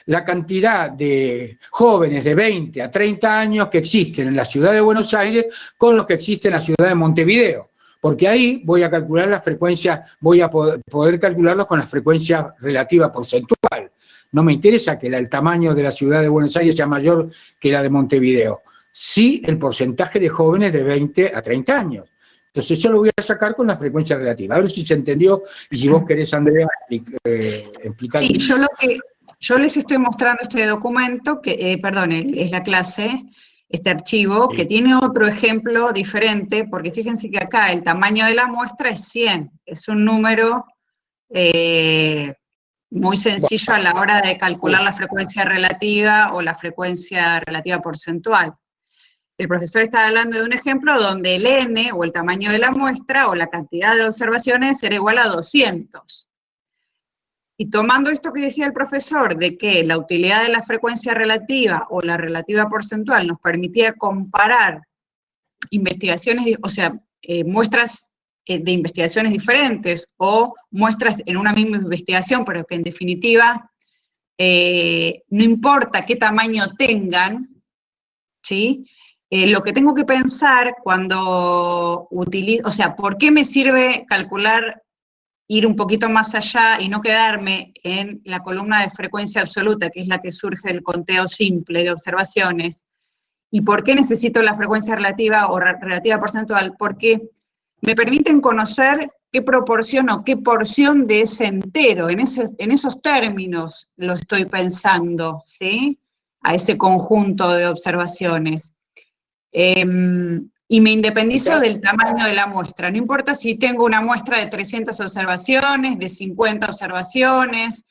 la cantidad de jóvenes de 20 a 30 años que existen en la ciudad de Buenos Aires con los que existen en la ciudad de Montevideo, porque ahí voy a calcular la frecuencia, voy a poder calcularlos con la frecuencia relativa porcentual. No me interesa que el tamaño de la ciudad de Buenos Aires sea mayor que la de Montevideo, sí el porcentaje de jóvenes de 20 a 30 años. Entonces eso lo voy a sacar con la frecuencia relativa. A ver si se entendió y si vos querés, Andrea, explicar. Sí, yo les estoy mostrando este documento, es la clase, este archivo, sí, que tiene otro ejemplo diferente, porque fíjense que acá el tamaño de la muestra es 100, es un número muy sencillo a la hora de calcular la frecuencia relativa o la frecuencia relativa porcentual. El profesor está hablando de un ejemplo donde el n, o el tamaño de la muestra, o la cantidad de observaciones, será igual a 200. Y tomando esto que decía el profesor, de que la utilidad de la frecuencia relativa, o la relativa porcentual, nos permitía comparar investigaciones, o sea, muestras de investigaciones diferentes, o muestras en una misma investigación, pero que en definitiva, no importa qué tamaño tengan, ¿sí? Lo que tengo que pensar cuando utilizo, o sea, ¿por qué me sirve calcular, ir un poquito más allá y no quedarme en la columna de frecuencia absoluta, que es la que surge del conteo simple de observaciones? ¿Y por qué necesito la frecuencia relativa o relativa porcentual? Porque me permiten conocer qué proporción o qué porción de ese entero, en esos términos lo estoy pensando, ¿sí? A ese conjunto de observaciones. Y me independizo del tamaño de la muestra. No importa si tengo una muestra de 300 observaciones, de 50 observaciones,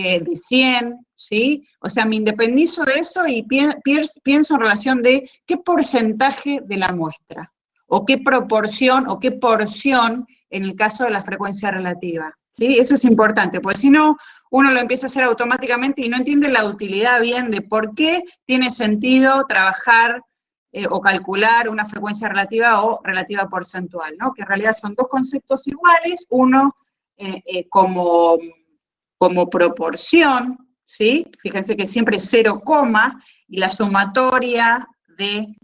de 100, ¿sí? O sea, me independizo de eso y pienso en relación de qué porcentaje de la muestra, o qué proporción, o qué porción en el caso de la frecuencia relativa, ¿sí? Eso es importante, porque si no, uno lo empieza a hacer automáticamente y no entiende la utilidad bien de por qué tiene sentido trabajar o calcular una frecuencia relativa o relativa porcentual, ¿no? Que en realidad son dos conceptos iguales, uno como proporción, ¿sí? Fíjense que siempre es 0, y la sumatoria de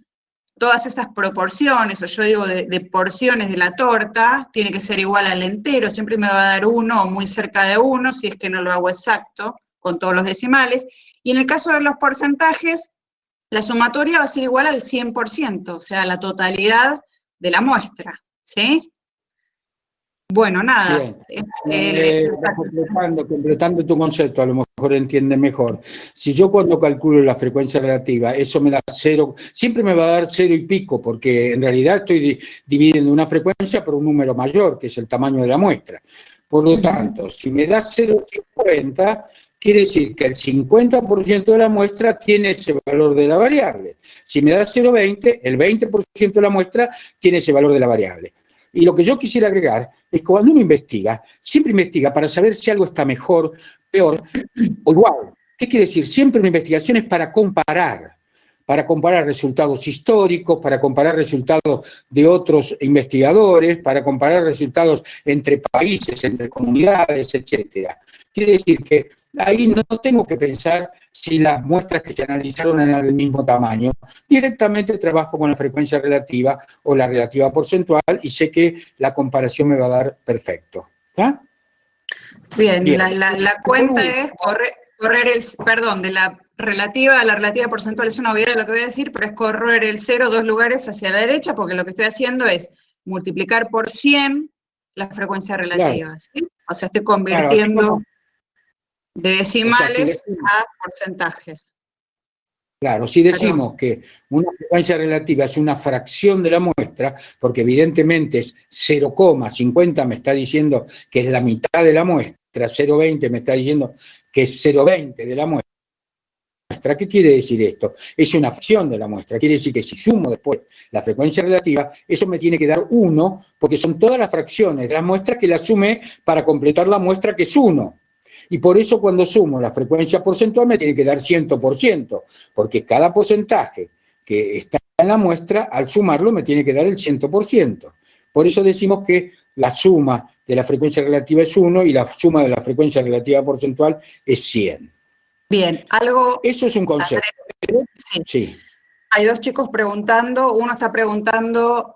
todas esas proporciones, o yo digo de porciones de la torta, tiene que ser igual al entero, siempre me va a dar 1 o muy cerca de 1, si es que no lo hago exacto, con todos los decimales, y en el caso de los porcentajes, la sumatoria va a ser igual al 100%, o sea, la totalidad de la muestra, ¿sí? Bueno, nada. Completando tu concepto, a lo mejor entiende mejor. Si yo cuando calculo la frecuencia relativa, eso me da 0, siempre me va a dar 0 y pico, porque en realidad estoy dividiendo una frecuencia por un número mayor, que es el tamaño de la muestra. Por lo tanto, si me da 0,50, quiere decir que el 50% de la muestra tiene ese valor de la variable. Si me da 0,20, el 20% de la muestra tiene ese valor de la variable. Y lo que yo quisiera agregar es que cuando uno investiga, siempre investiga para saber si algo está mejor, peor o igual. ¿Qué quiere decir? Siempre una investigación es para comparar resultados históricos, para comparar resultados de otros investigadores, para comparar resultados entre países, entre comunidades, etcétera. Quiere decir que ahí no tengo que pensar si las muestras que se analizaron eran del mismo tamaño. Directamente trabajo con la frecuencia relativa o la relativa porcentual y sé que la comparación me va a dar perfecto. ¿Está? Bien. La cuenta es correr el, perdón, de la relativa a la relativa porcentual, es una obviedad de lo que voy a decir, pero es correr el 0 2 lugares hacia la derecha, porque lo que estoy haciendo es multiplicar por 100 la frecuencia relativa, claro. ¿Sí? O sea, estoy convirtiendo de decimales a porcentajes. Claro, si decimos que una frecuencia relativa es una fracción de la muestra, porque evidentemente es 0,50 me está diciendo que es la mitad de la muestra, 0,20 me está diciendo que es 0,20 de la muestra. ¿Qué quiere decir esto? Es una fracción de la muestra, quiere decir que si sumo después la frecuencia relativa, eso me tiene que dar 1, porque son todas las fracciones de la muestra que la sumé para completar la muestra que es 1. Y por eso cuando sumo la frecuencia porcentual me tiene que dar 100%, porque cada porcentaje que está en la muestra, al sumarlo me tiene que dar el 100%. Por eso decimos que la suma de la frecuencia relativa es 1 y la suma de la frecuencia relativa porcentual es 100. Bien, eso es un concepto. Sí. Hay dos chicos preguntando, uno está preguntando,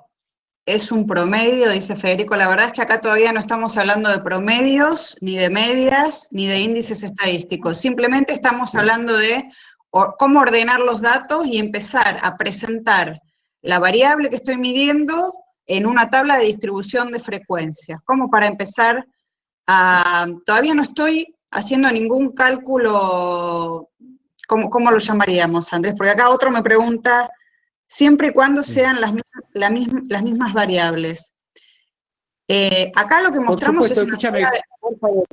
¿es un promedio? Dice Federico, la verdad es que acá todavía no estamos hablando de promedios, ni de medias, ni de índices estadísticos, simplemente estamos hablando de cómo ordenar los datos y empezar a presentar la variable que estoy midiendo en una tabla de distribución de frecuencias, como para empezar a, todavía no estoy haciendo ningún cálculo, ¿cómo lo llamaríamos, Andrés? Porque acá otro me pregunta, siempre y cuando sean las mismas variables. Acá lo que mostramos es una... Por favor,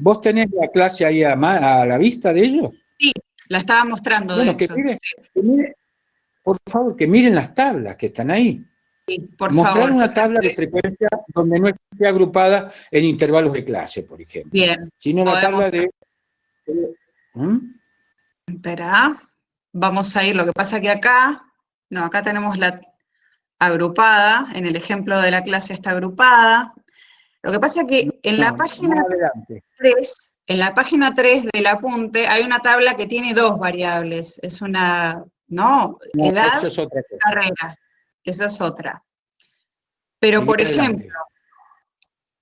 ¿vos tenés la clase ahí a la vista de ellos? Sí, la estaba mostrando, de hecho. Por favor, que miren las tablas que están ahí. Sí, por Mostrar favor, una tabla de frecuencia donde no esté agrupada en intervalos de clase, por ejemplo. Bien. Sino la tabla de... Espera, vamos a ir, lo que pasa que acá, acá tenemos la agrupada, en el ejemplo de la clase está agrupada. Lo que pasa que en la página 3 del apunte hay una tabla que tiene dos variables, es una, edad, eso es otra cosa. Carrera, esa es otra. Pero por ejemplo,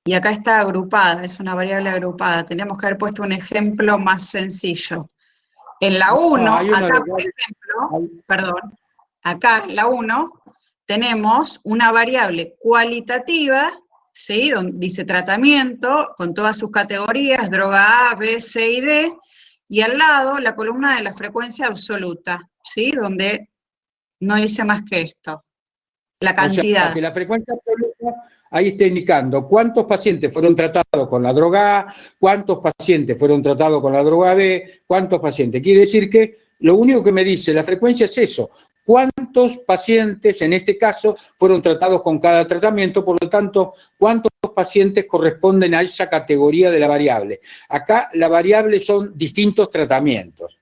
y acá está agrupada, es una variable agrupada, tenemos que haber puesto un ejemplo más sencillo. En la 1, acá por ejemplo, acá en la 1 tenemos una variable cualitativa, ¿sí? Donde dice tratamiento, con todas sus categorías, droga A, B, C y D, y al lado la columna de la frecuencia absoluta, ¿sí? Donde no dice más que esto, la cantidad. O sea, que la frecuencia absoluta ahí está indicando cuántos pacientes fueron tratados con la droga A, cuántos pacientes fueron tratados con la droga B, cuántos pacientes. Quiere decir que lo único que me dice la frecuencia es eso, cuántos pacientes, en este caso, fueron tratados con cada tratamiento, por lo tanto, cuántos pacientes corresponden a esa categoría de la variable. Acá la variable son distintos tratamientos.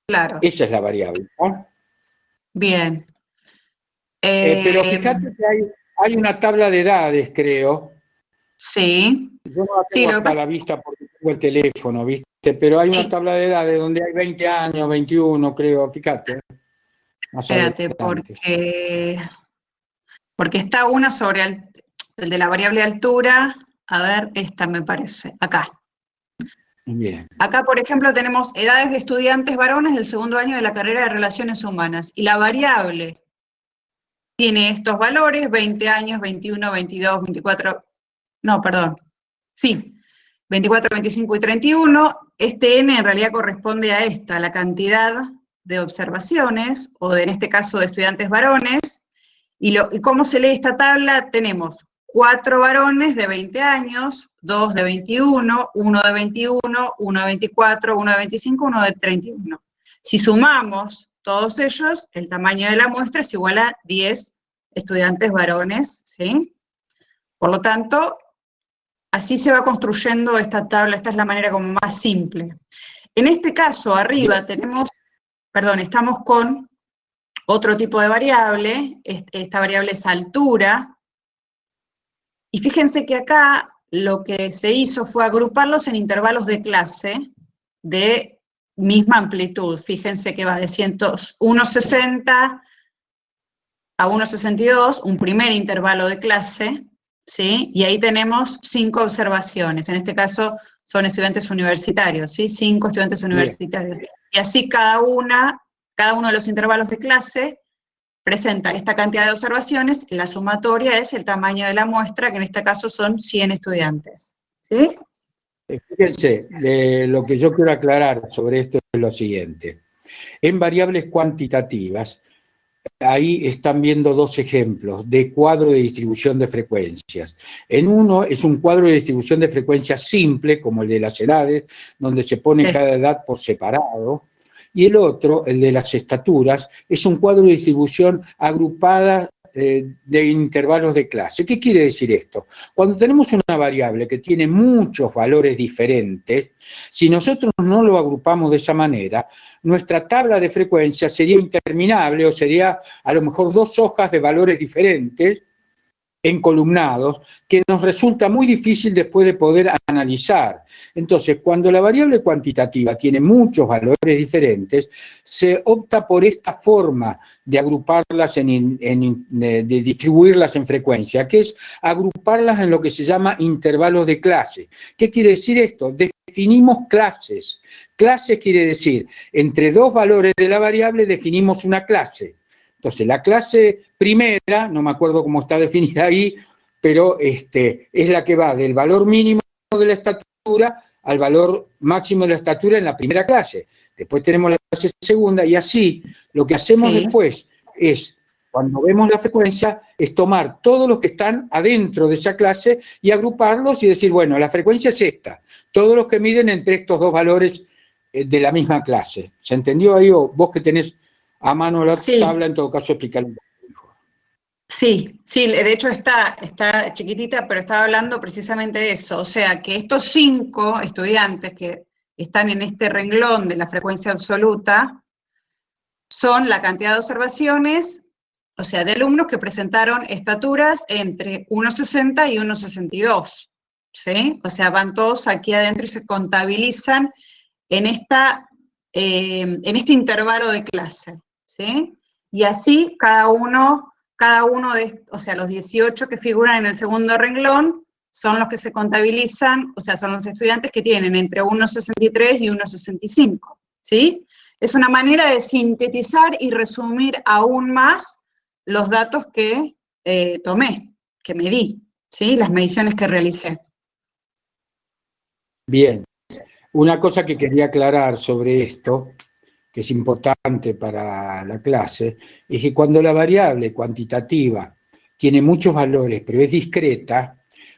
Claro. Esa es la variable, ¿no? Bien. Pero fíjate que hay una tabla de edades, creo. Sí. Yo no la Sí, tengo lo que acá a pasa- la vista porque tengo el teléfono, ¿viste? Pero hay una Sí. tabla de edades donde hay 20 años, 21, creo, fíjate. Más Espérate, adelante. porque está una sobre el de la variable altura. A ver, esta me parece. Acá. Bien. Acá, por ejemplo, tenemos edades de estudiantes varones del segundo año de la carrera de Relaciones Humanas. Y la variable tiene estos valores, 20 años, 21, 22, 24, no, perdón, sí, 24, 25 y 31. Este n en realidad corresponde a esta, la cantidad de observaciones, o en este caso de estudiantes varones. ¿Y cómo se lee esta tabla? Tenemos 4 varones de 20 años, 2 de 21, 1 de 21, 1 de 24, 1 de 25, 1 de 31. Si sumamos todos ellos, el tamaño de la muestra es igual a 10 estudiantes varones, ¿sí? Por lo tanto, así se va construyendo esta tabla, esta es la manera como más simple. En este caso, arriba tenemos, perdón, estamos con otro tipo de variable, esta variable es altura, y fíjense que acá lo que se hizo fue agruparlos en intervalos de clase de misma amplitud. Fíjense que va de 1,60 a 1,62, un primer intervalo de clase, ¿sí? Y ahí tenemos 5 observaciones, en este caso son estudiantes universitarios, ¿sí? 5 estudiantes universitarios. Y así cada uno de los intervalos de clase presenta esta cantidad de observaciones, la sumatoria es el tamaño de la muestra, que en este caso son 100 estudiantes, ¿sí? Fíjense, lo que yo quiero aclarar sobre esto es lo siguiente. En variables cuantitativas, ahí están viendo dos ejemplos de cuadro de distribución de frecuencias. En uno es un cuadro de distribución de frecuencias simple, como el de las edades, donde se pone cada edad por separado, y el otro, el de las estaturas, es un cuadro de distribución agrupada de intervalos de clase. ¿Qué quiere decir esto? Cuando tenemos una variable que tiene muchos valores diferentes, si nosotros no lo agrupamos de esa manera, nuestra tabla de frecuencia sería interminable o sería a lo mejor 2 hojas de valores diferentes encolumnados, que nos resulta muy difícil después de poder analizar. Entonces, cuando la variable cuantitativa tiene muchos valores diferentes, se opta por esta forma de agruparlas, de distribuirlas en frecuencia, que es agruparlas en lo que se llama intervalos de clase. ¿Qué quiere decir esto? Definimos clases. Clases quiere decir, entre 2 valores de la variable definimos una clase. Entonces, la clase primera, no me acuerdo cómo está definida ahí, pero es la que va del valor mínimo de la estatura al valor máximo de la estatura en la primera clase. Después tenemos la clase segunda y así lo que hacemos después es, cuando vemos la frecuencia, es tomar todos los que están adentro de esa clase y agruparlos y decir, bueno, la frecuencia es esta, todos los que miden entre estos 2 valores de la misma clase. ¿Se entendió ahí? O vos que tenés a mano la tabla, en todo caso, explicarlo un poco mejor. Sí, de hecho está chiquitita, pero estaba hablando precisamente de eso. O sea, que estos 5 estudiantes que están en este renglón de la frecuencia absoluta son la cantidad de observaciones, o sea, de alumnos que presentaron estaturas entre 1,60 y 1,62, ¿sí? O sea, van todos aquí adentro y se contabilizan en este intervalo de clase, ¿sí? Y así cada uno o sea, los 18 que figuran en el segundo renglón son los que se contabilizan, o sea, son los estudiantes que tienen entre 1,63 y 1,65, ¿sí? Es una manera de sintetizar y resumir aún más los datos que tomé, que medí, ¿sí? Las mediciones que realicé. Bien. Una cosa que quería aclarar sobre esto, que es importante para la clase, es que cuando la variable cuantitativa tiene muchos valores, pero es discreta,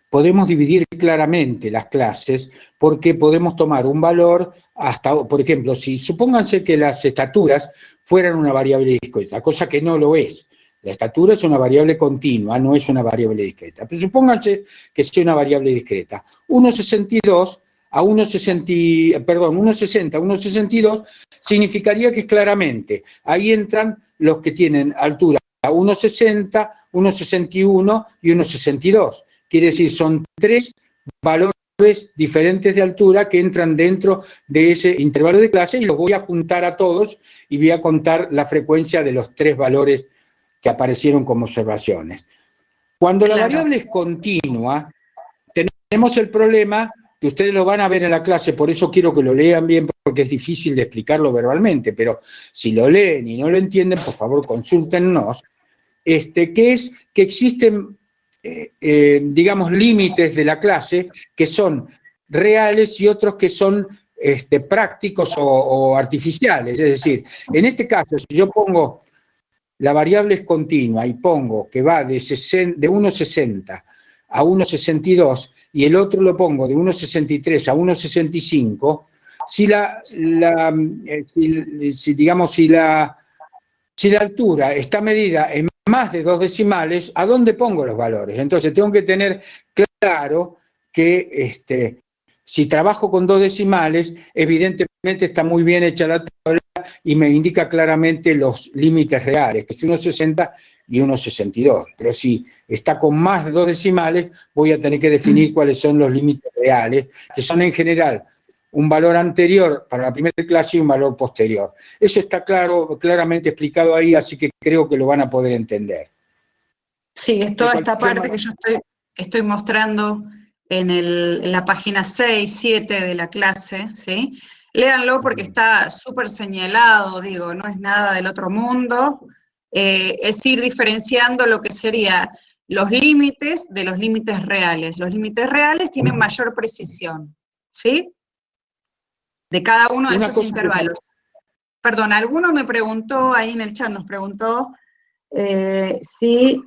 podemos dividir claramente las clases porque podemos tomar un valor hasta, por ejemplo, si supónganse que las estaturas fueran una variable discreta, cosa que no lo es. La estatura es una variable continua, no es una variable discreta. Pero supónganse que sea una variable discreta. 1,62 a 1,60 a 1,62 significaría que claramente ahí entran los que tienen altura 1,60, 1,61 y 1,62. Quiere decir, son 3 valores diferentes de altura que entran dentro de ese intervalo de clase y los voy a juntar a todos y voy a contar la frecuencia de los 3 valores que aparecieron como observaciones. Cuando la variable es continua, tenemos el problema que ustedes lo van a ver en la clase, por eso quiero que lo lean bien, porque es difícil de explicarlo verbalmente, pero si lo leen y no lo entienden, por favor, consúltennos, que es que existen, digamos, límites de la clase que son reales y otros que son prácticos o artificiales. Es decir, en este caso, si yo pongo la variable es continua y pongo que va de 1,60 a 1,62 y el otro lo pongo de 1,63 a 1,65, si la altura está medida en más de 2 decimales, ¿a dónde pongo los valores? Entonces tengo que tener claro que si trabajo con 2 decimales, evidentemente está muy bien hecha la tabla y me indica claramente los límites reales, que es 1,60 y 1,62. Pero si está con más de 2 decimales, voy a tener que definir cuáles son los límites reales, que son en general un valor anterior para la primera clase y un valor posterior. Eso está claramente explicado ahí, así que creo que lo van a poder entender. Sí, es toda esta parte que yo estoy mostrando en la página 6, 7 de la clase, ¿sí? Léanlo porque está súper señalado, digo, no es nada del otro mundo, es ir diferenciando lo que sería los límites de los límites reales. Los límites reales tienen mayor precisión, ¿sí? De cada uno de esos intervalos. Perdón, alguno me preguntó, ahí en el chat nos preguntó, si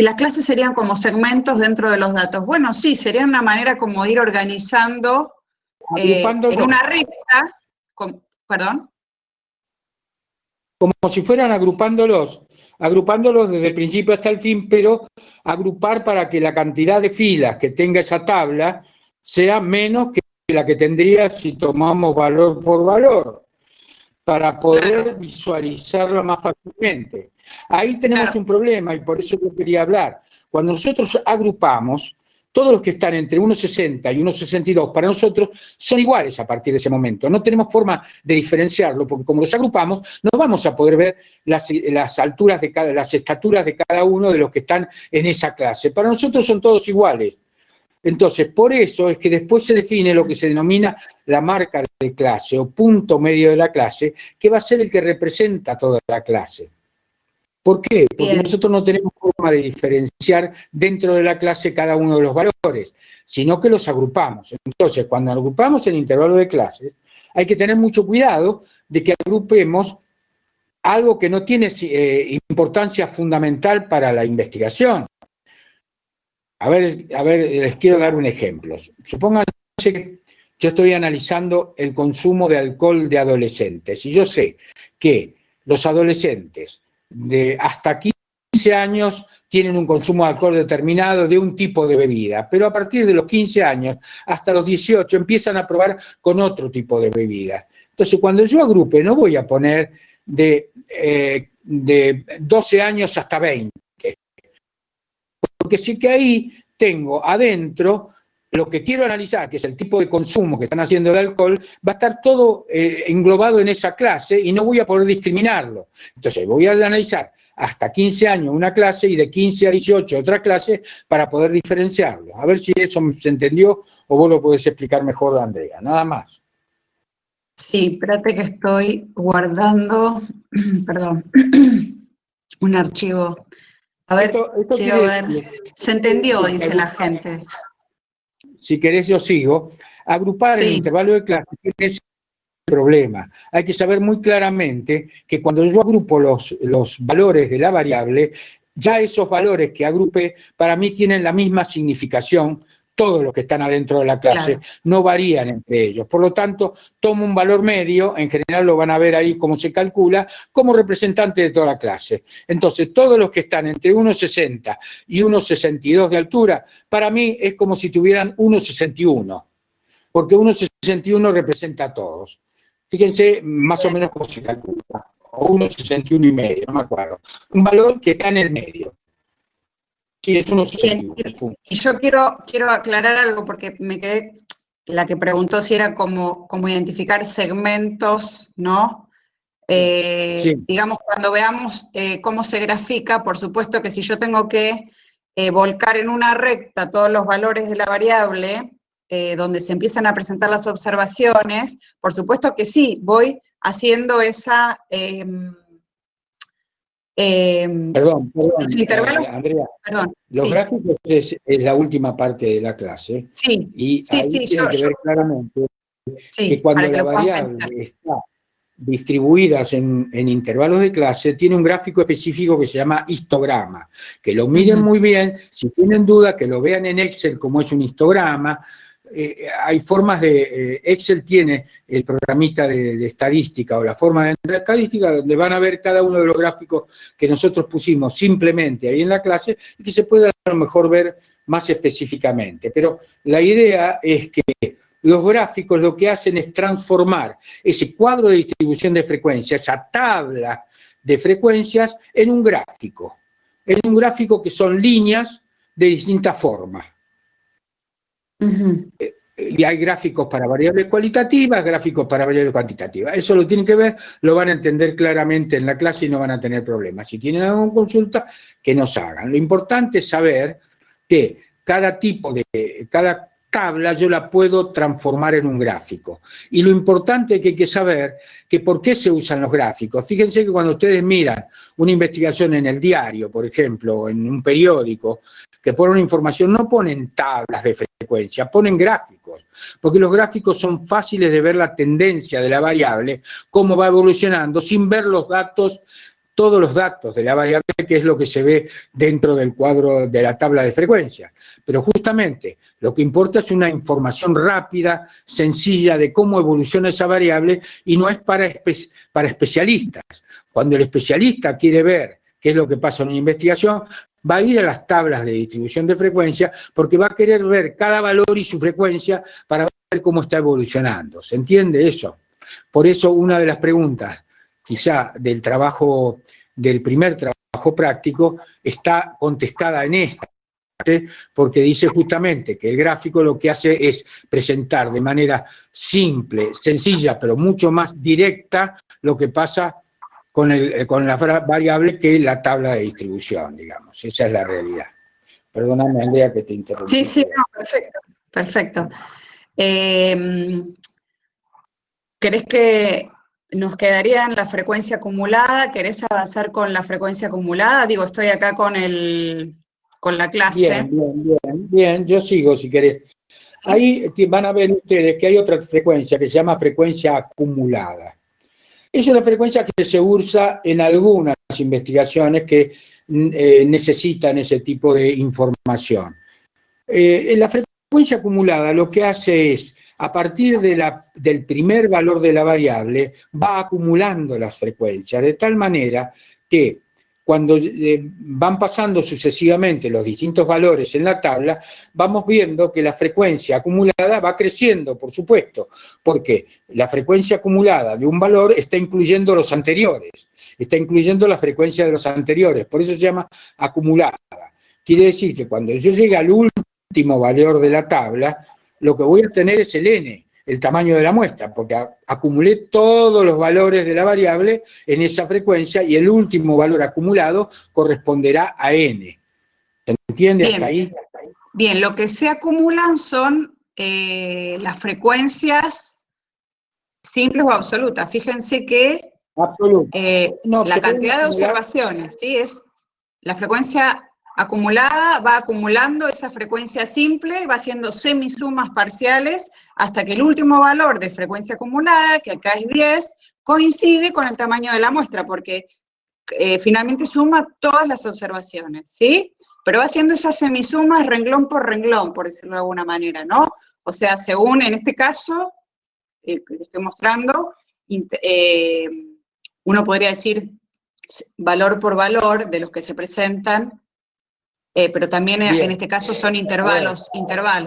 las clases serían como segmentos dentro de los datos. Bueno, sí, sería una manera como de ir organizando en una recta, perdón. Como si fueran agrupándolos desde el principio hasta el fin, pero agrupar para que la cantidad de filas que tenga esa tabla sea menos que la que tendría si tomamos valor por valor, para poder visualizarlo más fácilmente. Ahí tenemos un problema y por eso yo quería hablar. Cuando nosotros agrupamos, todos los que están entre 1,60 y 1,62 para nosotros son iguales a partir de ese momento. No tenemos forma de diferenciarlo, porque como los agrupamos, no vamos a poder ver las alturas las estaturas de cada uno de los que están en esa clase. Para nosotros son todos iguales. Entonces, por eso es que después se define lo que se denomina la marca de clase o punto medio de la clase, que va a ser el que representa toda la clase. ¿Por qué? Porque nosotros no tenemos forma de diferenciar dentro de la clase cada uno de los valores, sino que los agrupamos. Entonces, cuando agrupamos el intervalo de clases, hay que tener mucho cuidado de que agrupemos algo que no tiene importancia fundamental para la investigación. A ver, les quiero dar un ejemplo. Supónganse que yo estoy analizando el consumo de alcohol de adolescentes y yo sé que los adolescentes de hasta 15 años tienen un consumo de alcohol determinado de un tipo de bebida, pero a partir de los 15 años hasta los 18 empiezan a probar con otro tipo de bebida. Entonces, cuando yo agrupe, no voy a poner de 12 años hasta 20, porque sí que ahí tengo adentro lo que quiero analizar, que es el tipo de consumo que están haciendo de alcohol, va a estar todo englobado en esa clase y no voy a poder discriminarlo. Entonces voy a analizar hasta 15 años una clase y de 15 a 18 otra clase para poder diferenciarlo. A ver si eso se entendió o vos lo podés explicar mejor, Andrea. Nada más. Sí, espérate que estoy guardando, perdón, un archivo. A ver, quiero ver. Se entendió, dice la gente. Si querés yo sigo. Agrupar el intervalo de clase es el problema. Hay que saber muy claramente que cuando yo agrupo los valores de la variable, ya esos valores que agrupé, para mí tienen la misma significación, todos los que están adentro de la clase, Claro. no varían entre ellos. Por lo tanto, tomo un valor medio, en general lo van a ver ahí cómo se calcula, como representante de toda la clase. Entonces, todos los que están entre 1,60 y 1,62 de altura, para mí es como si tuvieran 1,61, porque 1,61 representa a todos. Fíjense más o menos cómo se calcula, o 1,61 y medio, no me acuerdo. Un valor que está en el medio. Sí, es 1,61. Y yo quiero aclarar algo porque me quedé, la que preguntó si era cómo identificar segmentos, ¿no? Sí. Digamos, cuando veamos cómo se grafica, por supuesto que si yo tengo que volcar en una recta todos los valores de la variable, donde se empiezan a presentar las observaciones, por supuesto que sí, voy haciendo esa... Perdón, los intervalos, Andrea, perdón, los sí. gráficos es la última parte de la clase, Sí, y sí, ahí sí, tienen que ver claramente que sí, cuando para que la lo puedan variable pensar. está distribuida en intervalos de clase, tiene un gráfico específico que se llama histograma, que lo miren muy bien, si tienen duda que lo vean en Excel como es un histograma. Hay formas de, Excel tiene el programita de estadística o la forma de entrar estadística, donde van a ver cada uno de los gráficos que nosotros pusimos simplemente ahí en la clase y que se puede a lo mejor ver más específicamente. Pero la idea es que los gráficos lo que hacen es transformar ese cuadro de distribución de frecuencias, esa tabla de frecuencias, en un gráfico que son líneas de distintas formas. Y hay gráficos para variables cualitativas, gráficos para variables cuantitativas. Eso lo tienen que ver, lo van a entender claramente en la clase y no van a tener problemas. Si tienen alguna consulta, que nos hagan. Lo importante es saber que cada tabla yo la puedo transformar en un gráfico. Y lo importante es que hay que saber que por qué se usan los gráficos. Fíjense que cuando ustedes miran una investigación en el diario, por ejemplo, o en un periódico, que ponen una información, no ponen tablas de frecuencia, ponen gráficos, porque los gráficos son fáciles de ver la tendencia de la variable, cómo va evolucionando, sin ver los datos, todos los datos de la variable, que es lo que se ve dentro del cuadro de la tabla de frecuencia. Pero justamente lo que importa es una información rápida, sencilla, de cómo evoluciona esa variable, y no es para especialistas. Cuando el especialista quiere ver qué es lo que pasa en una investigación, va a ir a las tablas de distribución de frecuencia porque va a querer ver cada valor y su frecuencia para ver cómo está evolucionando. ¿Se entiende eso? Por eso una de las preguntas, quizá del primer trabajo práctico, está contestada en esta, porque dice justamente que el gráfico lo que hace es presentar de manera simple, sencilla, pero mucho más directa lo que pasa con la variable que la tabla de distribución, digamos. Esa es la realidad. Perdóname, Andrea, que te interrumpí. Sí, no, perfecto, perfecto. ¿Querés que nos quedaría en la frecuencia acumulada? ¿Querés avanzar con la frecuencia acumulada? Digo, estoy acá con la clase. Bien, yo sigo si querés. Ahí van a ver ustedes que hay otra frecuencia que se llama frecuencia acumulada. Es una frecuencia que se usa en algunas investigaciones que necesitan ese tipo de información. La frecuencia acumulada lo que hace es, a partir del primer valor de la variable, va acumulando las frecuencias, de tal manera que cuando van pasando sucesivamente los distintos valores en la tabla, vamos viendo que la frecuencia acumulada va creciendo, por supuesto, porque la frecuencia acumulada de un valor está incluyendo los anteriores, está incluyendo la frecuencia de los anteriores, por eso se llama acumulada. Quiere decir que cuando yo llegue al último valor de la tabla, lo que voy a tener es el n, el tamaño de la muestra, porque acumulé todos los valores de la variable en esa frecuencia y el último valor acumulado corresponderá a n. ¿Se entiende hasta ahí? Bien, lo que se acumulan son las frecuencias simples o absolutas. Fíjense que la cantidad de observaciones, ¿sí? Es la frecuencia acumulada, va acumulando esa frecuencia simple, va haciendo semisumas parciales hasta que el último valor de frecuencia acumulada, que acá es 10, coincide con el tamaño de la muestra, porque finalmente suma todas las observaciones, ¿sí? Pero va haciendo esas semisumas renglón, por decirlo de alguna manera, ¿no? O sea, según en este caso, que estoy mostrando, uno podría decir valor por valor de los que se presentan, pero también en este caso son intervalos,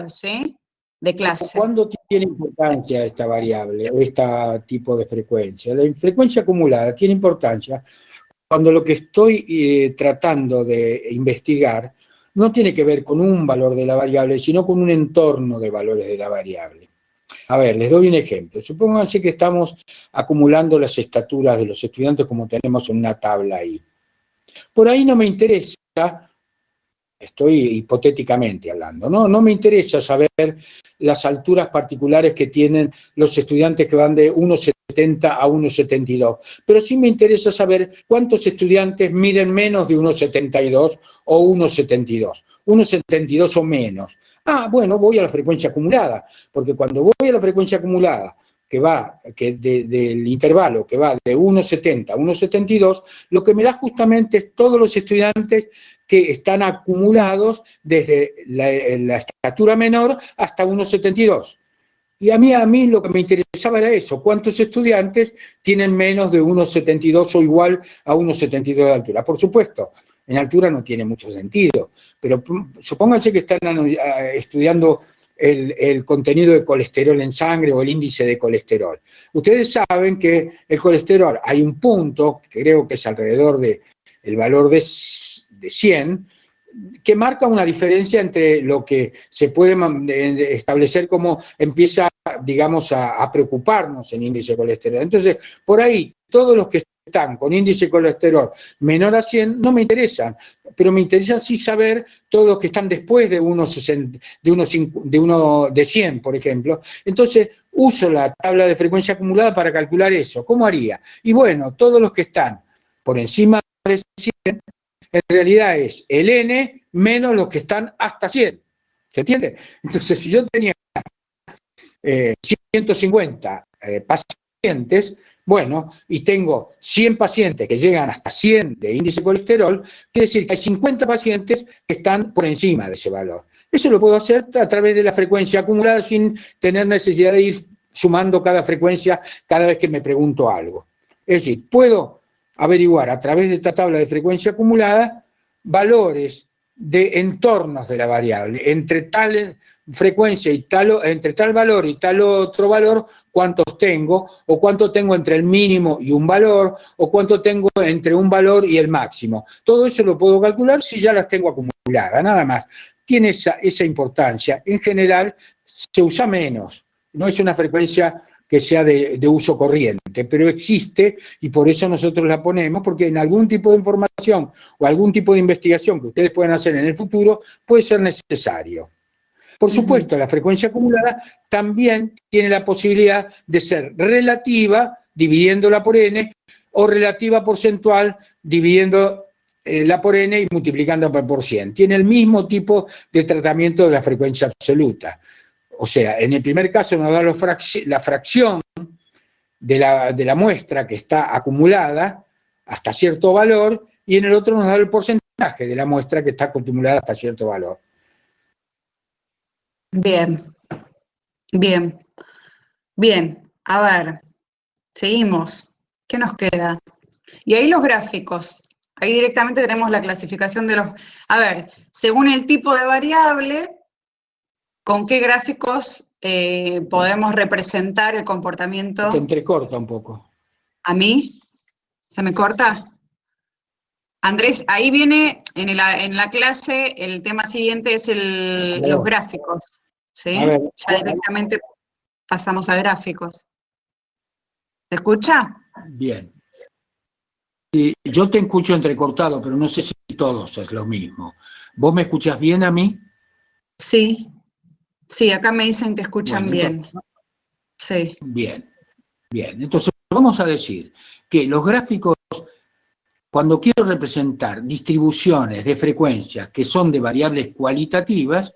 ¿sí? De clase. ¿Cuándo tiene importancia esta variable o este tipo de frecuencia? La frecuencia acumulada tiene importancia cuando lo que estoy tratando de investigar no tiene que ver con un valor de la variable, sino con un entorno de valores de la variable. A ver, les doy un ejemplo. Supónganse que estamos acumulando las estaturas de los estudiantes como tenemos en una tabla ahí. Por ahí no me interesa, estoy hipotéticamente hablando, ¿no? No me interesa saber las alturas particulares que tienen los estudiantes que van de 1,70 a 1,72, pero sí me interesa saber cuántos estudiantes miden menos de 1,72 o 1,72, 1,72 o menos. Ah, bueno, voy a la frecuencia acumulada, porque cuando voy a la frecuencia acumulada, del intervalo que va de 1,70 a 1,72, lo que me da justamente es todos los estudiantes que están acumulados desde la estatura menor hasta 1,72. Y a mí lo que me interesaba era eso, cuántos estudiantes tienen menos de 1,72 o igual a 1,72 de altura. Por supuesto, en altura no tiene mucho sentido, pero supónganse que están estudiando el contenido de colesterol en sangre o el índice de colesterol. Ustedes saben que el colesterol, hay un punto, creo que es alrededor del valor de 100, que marca una diferencia entre lo que se puede establecer como empieza, digamos, a preocuparnos en índice de colesterol. Entonces, por ahí, todos los que están con índice de colesterol menor a 100 no me interesan, pero me interesa sí saber todos los que están después de 100, por ejemplo. Entonces, uso la tabla de frecuencia acumulada para calcular eso. ¿Cómo haría? Y bueno, todos los que están por encima de 100, en realidad es el n menos los que están hasta 100. ¿Se entiende? Entonces, si yo tenía 150 pacientes, bueno, y tengo 100 pacientes que llegan hasta 100 de índice de colesterol, quiere decir que hay 50 pacientes que están por encima de ese valor. Eso lo puedo hacer a través de la frecuencia acumulada sin tener necesidad de ir sumando cada frecuencia cada vez que me pregunto algo. Es decir, puedo averiguar a través de esta tabla de frecuencia acumulada valores de entornos de la variable, entre tal frecuencia y entre tal valor y tal otro valor, cuántos tengo, o cuánto tengo entre el mínimo y un valor, o cuánto tengo entre un valor y el máximo. Todo eso lo puedo calcular si ya las tengo acumuladas, nada más. Tiene esa importancia. En general se usa menos, no es una frecuencia que sea de uso corriente, pero existe y por eso nosotros la ponemos, porque en algún tipo de información o algún tipo de investigación que ustedes puedan hacer en el futuro puede ser necesario. Por supuesto, la frecuencia acumulada también tiene la posibilidad de ser relativa, dividiéndola por n, o relativa porcentual, dividiendo la por n y multiplicándola por 100. Tiene el mismo tipo de tratamiento de la frecuencia absoluta. O sea, en el primer caso nos da la fracción de la muestra que está acumulada hasta cierto valor, y en el otro nos da el porcentaje de la muestra que está acumulada hasta cierto valor. Bien, bien, bien. A ver, seguimos. ¿Qué nos queda? Y ahí los gráficos. Ahí directamente tenemos la clasificación de los... A ver, según el tipo de variable, ¿con qué gráficos podemos representar el comportamiento? Te entrecorta un poco. ¿A mí? ¿Se me corta? Andrés, ahí viene, en la clase, el tema siguiente es los gráficos, ¿sí? Ya directamente pasamos a gráficos. ¿Se escucha? Bien. Sí, yo te escucho entrecortado, pero no sé si todos es lo mismo. ¿Vos me escuchás bien a mí? Sí. Sí, acá me dicen que escuchan bien. Sí. Bien, bien. Entonces, vamos a decir que los gráficos, cuando quiero representar distribuciones de frecuencias que son de variables cualitativas,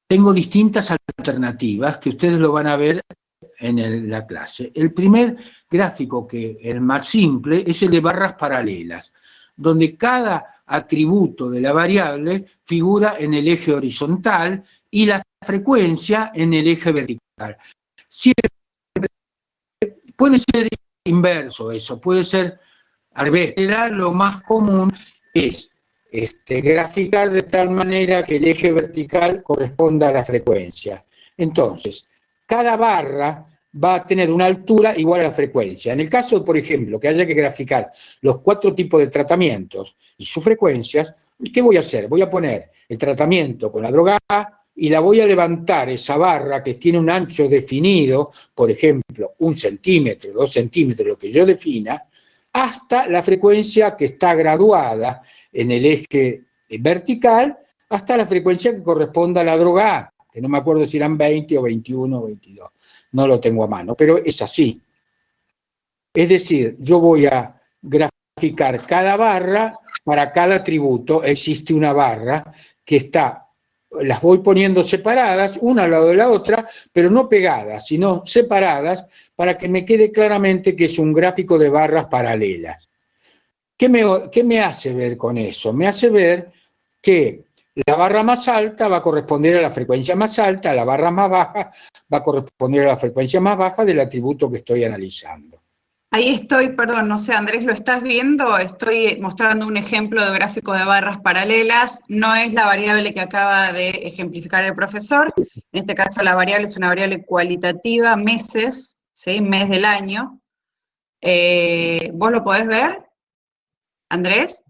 tengo distintas alternativas que ustedes lo van a ver en la clase. El primer gráfico, el más simple, es el de barras paralelas, donde cada atributo de la variable figura en el eje horizontal y la frecuencia en el eje vertical. Siempre puede ser inverso eso, puede ser al revés. Lo más común es graficar de tal manera que el eje vertical corresponda a la frecuencia. Entonces, cada barra va a tener una altura igual a la frecuencia. En el caso, por ejemplo, que haya que graficar los 4 tipos de tratamientos y sus frecuencias, ¿qué voy a hacer? Voy a poner el tratamiento con la droga A y la voy a levantar, esa barra que tiene un ancho definido, por ejemplo, 1 centímetro, 2 centímetros, lo que yo defina, hasta la frecuencia que está graduada en el eje vertical, hasta la frecuencia que corresponda a la droga A, que no me acuerdo si eran 20 o 21 o 22, no lo tengo a mano, pero es así. Es decir, yo voy a graficar cada barra, para cada atributo existe una barra que las voy poniendo separadas, una al lado de la otra, pero no pegadas, sino separadas, para que me quede claramente que es un gráfico de barras paralelas. ¿Qué me hace ver con eso? Me hace ver que la barra más alta va a corresponder a la frecuencia más alta, la barra más baja va a corresponder a la frecuencia más baja del atributo que estoy analizando. Ahí estoy, perdón, no sé, Andrés, ¿lo estás viendo? Estoy mostrando un ejemplo de gráfico de barras paralelas. No es la variable que acaba de ejemplificar el profesor. En este caso la variable es una variable cualitativa, meses, ¿sí? Mes del año. ¿Vos lo podés ver, Andrés?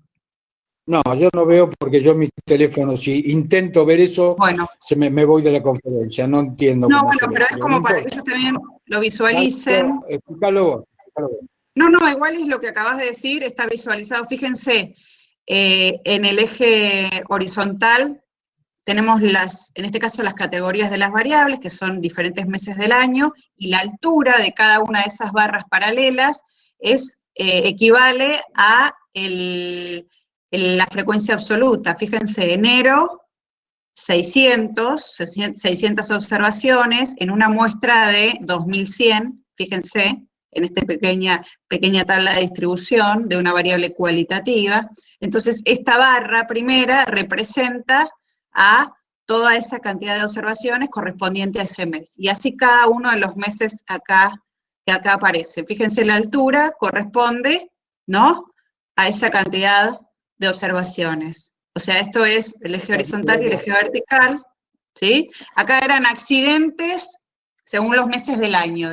No, yo no veo porque yo mi teléfono, si intento ver eso, bueno, me voy de la conferencia, no entiendo. No, bueno, pero es como para que ellos también lo visualicen. Explícalo vos. No, igual es lo que acabas de decir, está visualizado. Fíjense, en el eje horizontal tenemos en este caso las categorías de las variables, que son diferentes meses del año, y la altura de cada una de esas barras paralelas equivale a la frecuencia absoluta. Fíjense, enero, 600 observaciones en una muestra de 2100, fíjense, en esta pequeña tabla de distribución de una variable cualitativa. Entonces, esta barra primera representa a toda esa cantidad de observaciones correspondiente a ese mes. Y así cada uno de los meses que acá aparece. Fíjense, la altura corresponde, ¿no?, a esa cantidad de observaciones. O sea, esto es el eje horizontal y el eje vertical, ¿sí? Acá eran accidentes según los meses del año,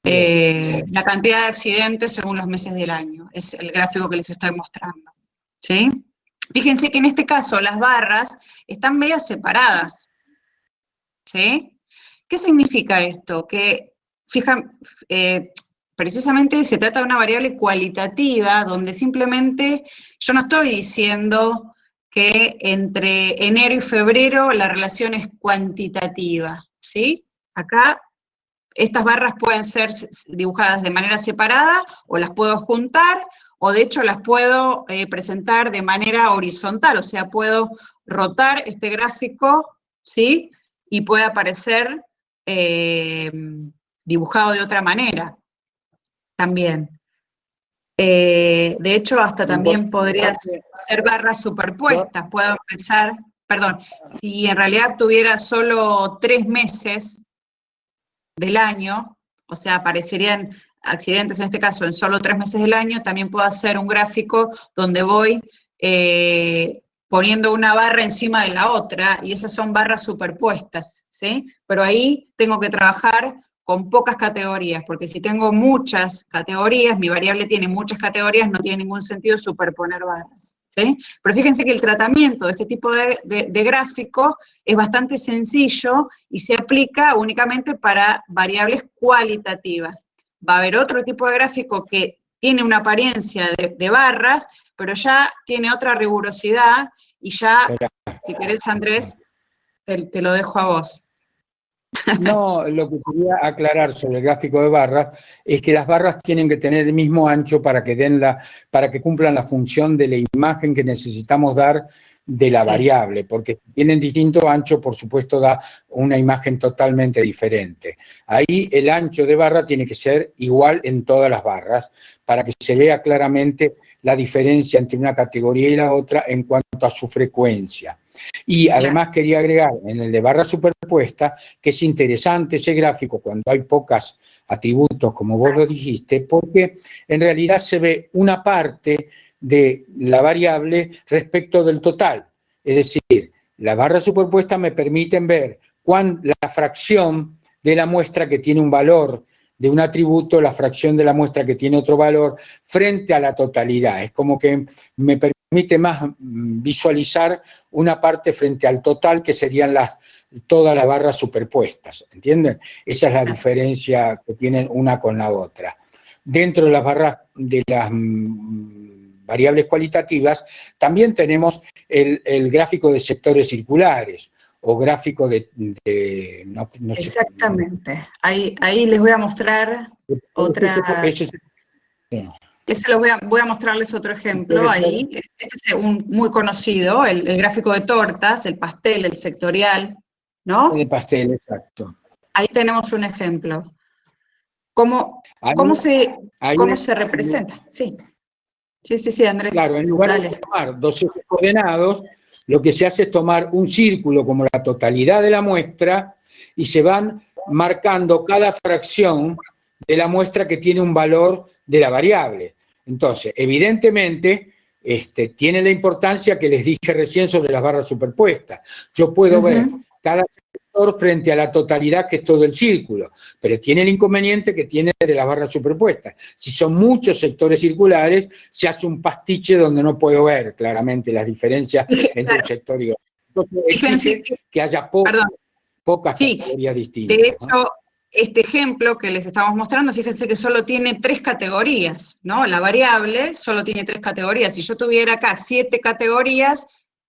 la cantidad de accidentes según los meses del año, es el gráfico que les estoy mostrando, ¿sí? Fíjense que en este caso las barras están medias separadas, ¿sí? ¿Qué significa esto? Que, precisamente se trata de una variable cualitativa donde simplemente yo no estoy diciendo que entre enero y febrero la relación es cuantitativa, ¿sí? Acá estas barras pueden ser dibujadas de manera separada o las puedo juntar o de hecho las puedo presentar de manera horizontal, o sea, puedo rotar este gráfico, ¿sí? Y puede aparecer dibujado de otra manera también. De hecho, hasta también podría ser barras superpuestas. Puedo empezar, perdón, si en realidad tuviera solo 3 meses del año, o sea, aparecerían accidentes en este caso en solo 3 meses del año, también puedo hacer un gráfico donde voy poniendo una barra encima de la otra, y esas son barras superpuestas, ¿sí? Pero ahí tengo que trabajar con pocas categorías, porque si tengo muchas categorías, mi variable tiene muchas categorías, no tiene ningún sentido superponer barras, ¿sí? Pero fíjense que el tratamiento de este tipo de gráfico es bastante sencillo y se aplica únicamente para variables cualitativas. Va a haber otro tipo de gráfico que tiene una apariencia de barras, pero ya tiene otra rigurosidad, y ya, si querés, Andrés, te lo dejo a vos. No, lo que quería aclarar sobre el gráfico de barras es que las barras tienen que tener el mismo ancho para que cumplan la función de la imagen que necesitamos dar de la Sí. variable, porque si tienen distinto ancho, por supuesto, da una imagen totalmente diferente. Ahí el ancho de barra tiene que ser igual en todas las barras, para que se vea claramente la diferencia entre una categoría y la otra en cuanto a su frecuencia. Y además quería agregar en el de barra superpuesta que es interesante ese gráfico cuando hay pocos atributos, como vos lo dijiste, porque en realidad se ve una parte de la variable respecto del total. Es decir, las barras superpuestas me permiten ver la fracción de la muestra que tiene un valor de un atributo, la fracción de la muestra que tiene otro valor, frente a la totalidad. Es como que me permite más visualizar una parte frente al total, que serían todas las barras superpuestas, ¿entienden? Esa es la diferencia que tienen una con la otra. Dentro de las barras de las variables cualitativas, también tenemos el gráfico de sectores circulares, o gráfico no sé. Exactamente. Ahí les voy a mostrar otra... voy a mostrarles otro ejemplo ahí. Este es un muy conocido, el gráfico de tortas, el pastel, el sectorial, ¿no? El pastel, exacto. Ahí tenemos un ejemplo. ¿Cómo se representa? Sí. Sí, Andrés. Claro, en lugar de tomar dos ejes coordenados, lo que se hace es tomar un círculo como la totalidad de la muestra y se van marcando cada fracción de la muestra que tiene un valor de la variable. Entonces, evidentemente, tiene la importancia que les dije recién sobre las barras superpuestas. Yo puedo ver cada sector frente a la totalidad que es todo el círculo, pero tiene el inconveniente que tiene de las barras superpuestas. Si son muchos sectores circulares, se hace un pastiche donde no puedo ver claramente las diferencias entre un sector y otro. Entonces, exige que haya pocas categorías distintas. De hecho, este ejemplo que les estamos mostrando, fíjense que solo tiene 3 categorías, ¿no? La variable solo tiene 3 categorías. Si yo tuviera acá 7 categorías,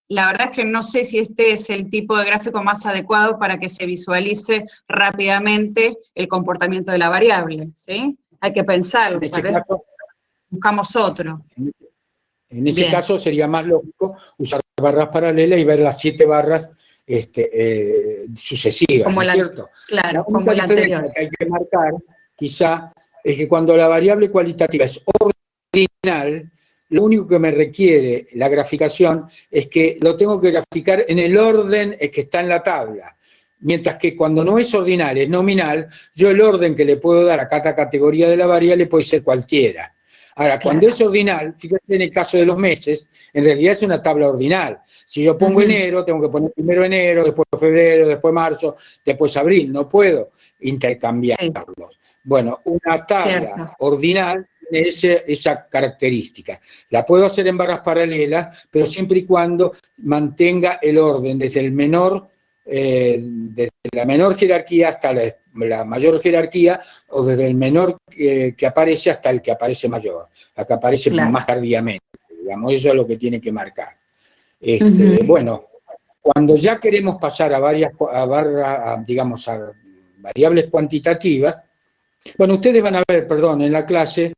la verdad es que no sé si este es el tipo de gráfico más adecuado para que se visualice rápidamente el comportamiento de la variable, ¿sí? Hay que pensarlo, buscamos otro. En ese caso sería más lógico usar barras paralelas y ver las 7 barras sucesivas, ¿no es cierto? Claro, como el anterior. Que hay que marcar, quizá, es que cuando la variable cualitativa es ordinal, lo único que me requiere la graficación es que lo tengo que graficar en el orden que está en la tabla. Mientras que cuando no es ordinal, es nominal, yo el orden que le puedo dar a cada categoría de la variable puede ser cualquiera. Ahora, cuando es ordinal, fíjate en el caso de los meses, en realidad es una tabla ordinal. Si yo pongo enero, tengo que poner primero enero, después febrero, después marzo, después abril. No puedo intercambiarlos. Bueno, una tabla ordinal tiene esa característica. La puedo hacer en barras paralelas, pero siempre y cuando mantenga el orden desde el menor, desde la menor jerarquía hasta la mayor jerarquía, o desde el menor que aparece hasta el que aparece mayor, la que aparece más tardíamente, digamos. Eso es lo que tiene que marcar. Bueno, cuando ya queremos pasar a digamos, a variables cuantitativas, bueno, ustedes van a ver, perdón, en la clase,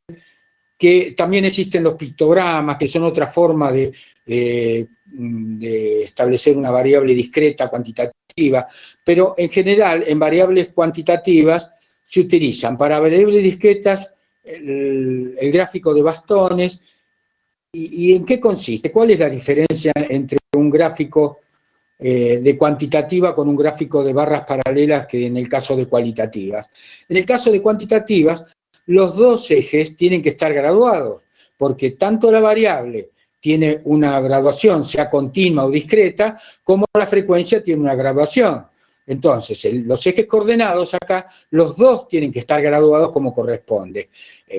que también existen los pictogramas, que son otra forma de establecer una variable discreta cuantitativa, pero en general en variables cuantitativas se utilizan para variables discretas el gráfico de bastones. ¿Y en qué consiste? ¿Cuál es la diferencia entre un gráfico de cuantitativa con un gráfico de barras paralelas que en el caso de cualitativas? En el caso de cuantitativas, los dos ejes tienen que estar graduados, porque tanto la variable tiene una graduación, sea continua o discreta, como la frecuencia tiene una graduación. Entonces, los ejes coordenados acá, los dos tienen que estar graduados como corresponde.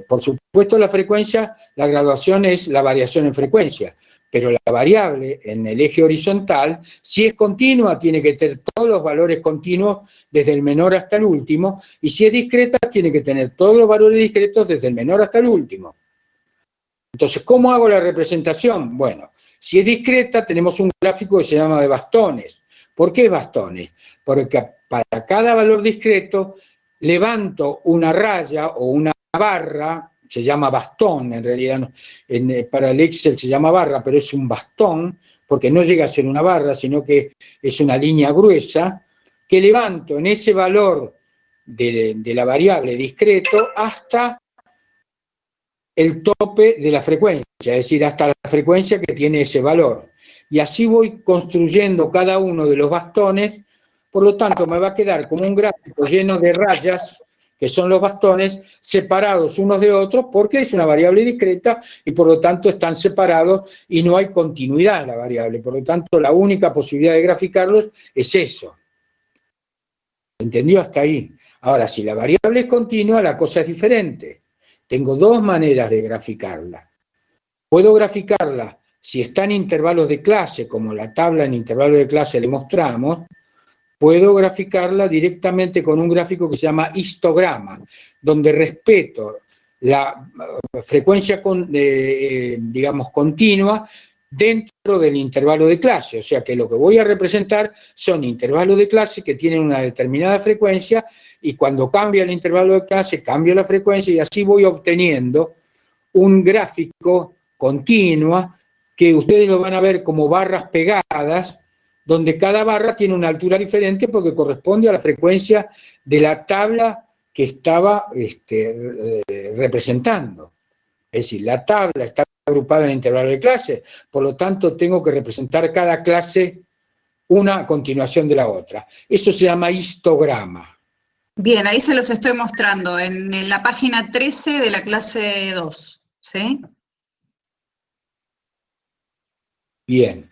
Por supuesto, la frecuencia, la graduación es la variación en frecuencia, pero la variable en el eje horizontal, si es continua, tiene que tener todos los valores continuos desde el menor hasta el último, y si es discreta, tiene que tener todos los valores discretos desde el menor hasta el último. Entonces, ¿cómo hago la representación? Bueno, si es discreta, tenemos un gráfico que se llama de bastones. ¿Por qué bastones? Porque para cada valor discreto levanto una raya o una barra, se llama bastón, en realidad para el Excel se llama barra, pero es un bastón, porque no llega a ser una barra, sino que es una línea gruesa, que levanto en ese valor de la variable discreto hasta el tope de la frecuencia, es decir, hasta la frecuencia que tiene ese valor. Y así voy construyendo cada uno de los bastones, por lo tanto me va a quedar como un gráfico lleno de rayas, que son los bastones, separados unos de otros, porque es una variable discreta y por lo tanto están separados y no hay continuidad en la variable. Por lo tanto, la única posibilidad de graficarlos es eso. ¿Entendió hasta ahí? Ahora, si la variable es continua, la cosa es diferente. Tengo dos maneras de graficarla. Puedo graficarla si está en intervalos de clase, como la tabla en intervalos de clase le mostramos. Puedo graficarla directamente con un gráfico que se llama histograma, donde respeto la frecuencia, digamos, continua dentro del intervalo de clase. O sea que lo que voy a representar son intervalos de clase que tienen una determinada frecuencia y cuando cambia el intervalo de clase, cambia la frecuencia y así voy obteniendo un gráfico continuo que ustedes lo van a ver como barras pegadas, donde cada barra tiene una altura diferente porque corresponde a la frecuencia de la tabla que estaba representando. Es decir, la tabla está agrupada en intervalo de clase, por lo tanto tengo que representar cada clase una a continuación de la otra. Eso se llama histograma. Bien, ahí se los estoy mostrando en la página 13 de la clase 2, ¿sí? Bien.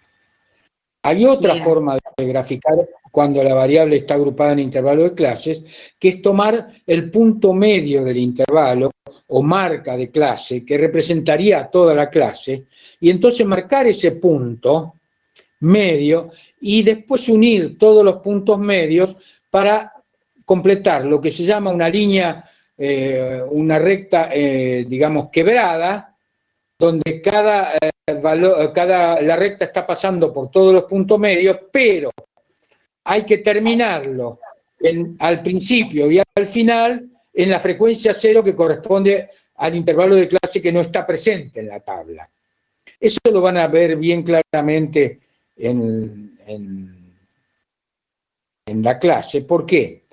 Hay otra forma de graficar cuando la variable está agrupada en intervalo de clases, que es tomar el punto medio del intervalo o marca de clase, que representaría a toda la clase, y entonces marcar ese punto medio y después unir todos los puntos medios para completar lo que se llama una línea, una recta, digamos, quebrada, donde la recta está pasando por todos los puntos medios, pero hay que terminarlo al principio y al final en la frecuencia cero que corresponde al intervalo de clase que no está presente en la tabla. Eso lo van a ver bien claramente en la clase. ¿Por qué?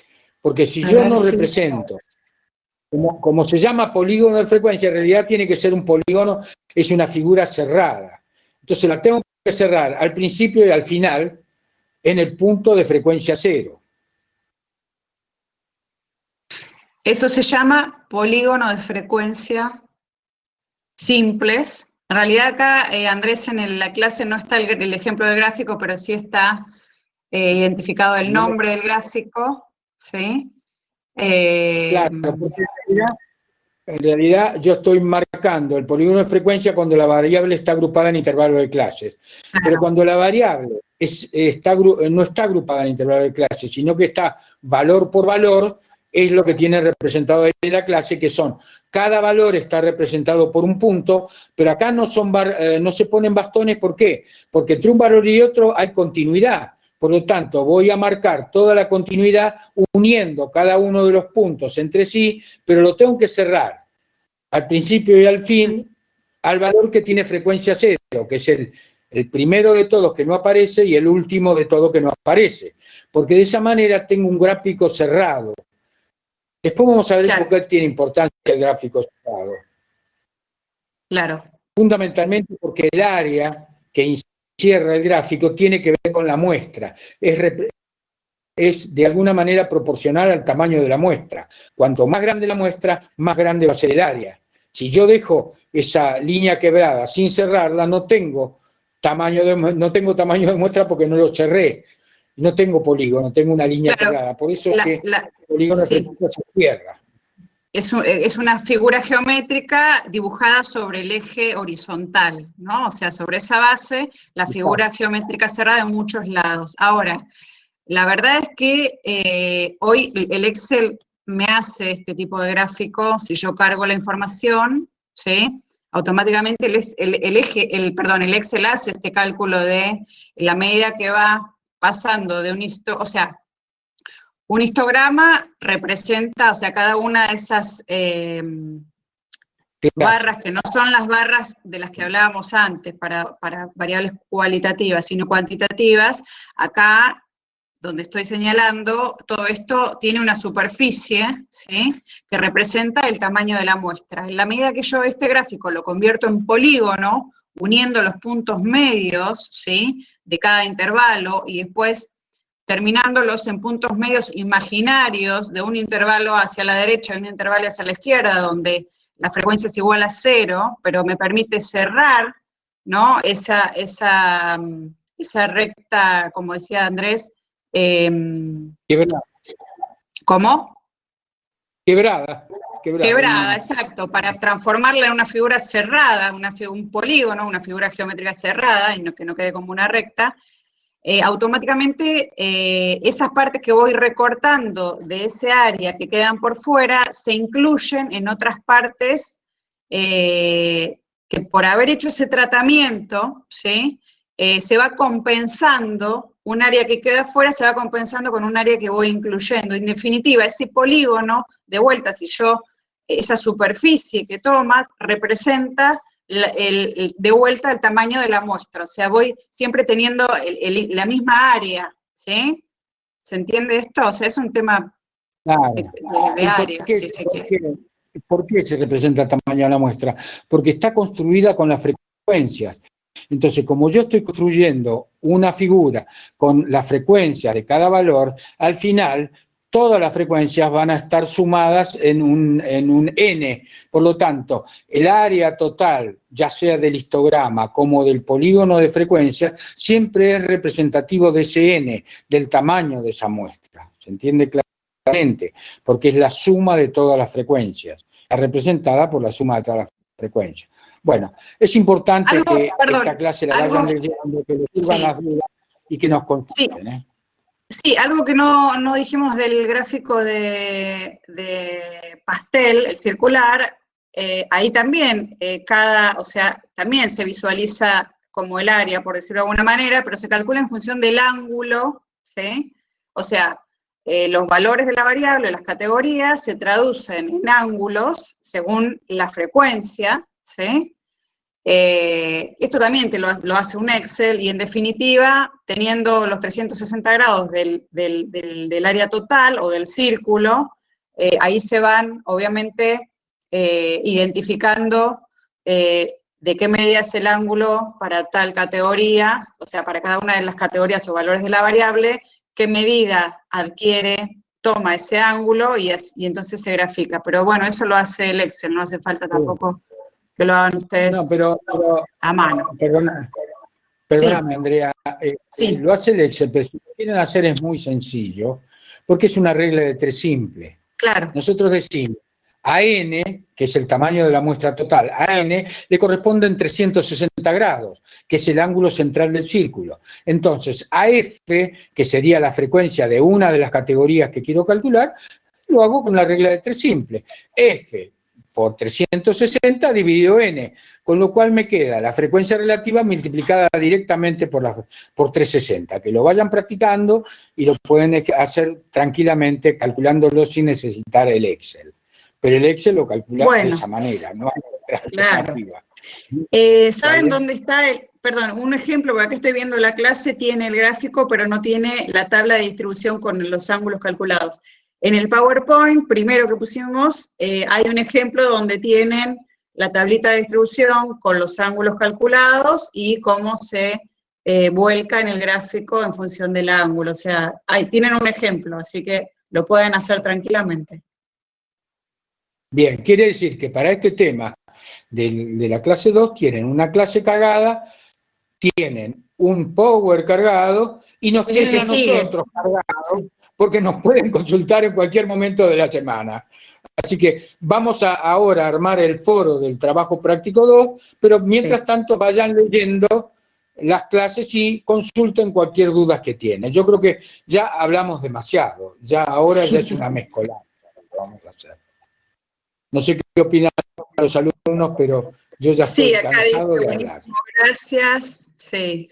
Porque si yo no represento, como se llama polígono de frecuencia, en realidad tiene que ser un polígono, es una figura cerrada. Entonces la tengo que cerrar al principio y al final en el punto de frecuencia cero. Eso se llama polígono de frecuencia simples. En realidad acá, Andrés, en la clase no está el ejemplo del gráfico, pero sí está identificado el nombre del gráfico, ¿sí? Claro, porque en realidad yo estoy marcando el polígono de frecuencia cuando la variable está agrupada en intervalos de clases. Claro. Pero cuando la variable no está agrupada en intervalos de clases, sino que está valor por valor, es lo que tiene representado ahí en la clase, que son, cada valor está representado por un punto, pero acá no se ponen bastones, ¿por qué? Porque entre un valor y otro hay continuidad. Por lo tanto, voy a marcar toda la continuidad uniendo cada uno de los puntos entre sí, pero lo tengo que cerrar al principio y al fin al valor que tiene frecuencia cero, que es el primero de todos que no aparece y el último de todos que no aparece. Porque de esa manera tengo un gráfico cerrado. Después vamos a ver por qué tiene importancia el gráfico cerrado. Claro. Fundamentalmente porque el área que cierra el gráfico tiene que ver con la muestra. Es de alguna manera proporcional al tamaño de la muestra. Cuanto más grande la muestra, más grande va a ser el área. Si yo dejo esa línea quebrada sin cerrarla, no tengo tamaño de muestra porque no lo cerré. No tengo polígono, tengo una línea quebrada. Por eso es que el polígono de frecuencia se cierra. Es una figura geométrica dibujada sobre el eje horizontal, ¿no? O sea, sobre esa base, la figura geométrica cerrada en muchos lados. Ahora, la verdad es que hoy el Excel me hace este tipo de gráfico, si yo cargo la información, ¿sí? Automáticamente el Excel hace este cálculo de la medida que va pasando de un histograma representa, o sea, cada una de esas barras que no son las barras de las que hablábamos antes para variables cualitativas, sino cuantitativas, acá donde estoy señalando, todo esto tiene una superficie, ¿sí?, que representa el tamaño de la muestra. En la medida que yo este gráfico lo convierto en polígono, uniendo los puntos medios, ¿sí?, de cada intervalo, y después terminándolos en puntos medios imaginarios de un intervalo hacia la derecha y un intervalo hacia la izquierda, donde la frecuencia es igual a 0, pero me permite cerrar, ¿no?, esa recta, como decía Andrés. Quebrada. ¿Cómo? Quebrada. Quebrada, exacto, para transformarla en una figura cerrada, un polígono, una figura geométrica cerrada, y que no quede como una recta. Automáticamente esas partes que voy recortando de ese área que quedan por fuera se incluyen en otras partes que por haber hecho ese tratamiento, ¿sí?, se va compensando, un área que queda afuera se va compensando con un área que voy incluyendo. En definitiva, ese polígono, de vuelta, si yo, esa superficie que toma, representa de vuelta el tamaño de la muestra, o sea, voy siempre teniendo la misma área, ¿sí? ¿Se entiende esto? O sea, es un tema de área, si se quiere. ¿Por qué se representa el tamaño de la muestra? Porque está construida con las frecuencias. Entonces, como yo estoy construyendo una figura con la frecuencia de cada valor, al final todas las frecuencias van a estar sumadas en un n. Por lo tanto, el área total, ya sea del histograma como del polígono de frecuencia, siempre es representativo de ese n, del tamaño de esa muestra. ¿Se entiende claramente? Porque es la suma de todas las frecuencias, representada por la suma de todas las frecuencias. Bueno, es importante que esta clase la vayan leyendo, que les sirvan las dudas y que nos consulten. Sí, algo que no dijimos del gráfico de pastel, el circular, ahí también o sea, también se visualiza como el área, por decirlo de alguna manera, pero se calcula en función del ángulo, ¿sí? O sea, los valores de la variable, las categorías, se traducen en ángulos según la frecuencia, ¿sí? Esto también te lo hace un Excel, y en definitiva, teniendo los 360 grados del área total o del círculo, ahí se van, obviamente, identificando de qué medida es el ángulo para tal categoría, o sea, para cada una de las categorías o valores de la variable, qué medida toma ese ángulo, y entonces se grafica. Pero bueno, eso lo hace el Excel, no hace falta tampoco que lo hagan ustedes a mano. Perdóname, sí. Andrea, sí. Lo hace el Excel, pero si lo quieren hacer es muy sencillo, porque es una regla de 3 simple. Claro. Nosotros decimos, a n, que es el tamaño de la muestra total, a n le corresponden 360 grados, que es el ángulo central del círculo. Entonces, a f, que sería la frecuencia de una de las categorías que quiero calcular, lo hago con la regla de 3 simple. F por 360 dividido n, con lo cual me queda la frecuencia relativa multiplicada directamente por 360. Que lo vayan practicando y lo pueden hacer tranquilamente calculándolo sin necesitar el Excel. Pero el Excel lo calcula de esa manera, no hay otra alternativa. ¿Saben dónde está perdón, un ejemplo, porque aquí estoy viendo la clase, tiene el gráfico, pero no tiene la tabla de distribución con los ángulos calculados. En el PowerPoint, primero que pusimos, hay un ejemplo donde tienen la tablita de distribución con los ángulos calculados y cómo se vuelca en el gráfico en función del ángulo. O sea, tienen un ejemplo, así que lo pueden hacer tranquilamente. Bien, quiere decir que para este tema de la clase 2 tienen una clase cargada, tienen un Power cargado y nos tienen a nosotros cargados, porque nos pueden consultar en cualquier momento de la semana. Así que vamos ahora a armar el foro del trabajo práctico 2, pero mientras tanto vayan leyendo las clases y consulten cualquier duda que tienen. Yo creo que ya hablamos demasiado, ahora ya es una mezcolanza lo que vamos a hacer. No sé qué opinan los alumnos, pero yo ya estoy cansado de hablar. Gracias. Sí.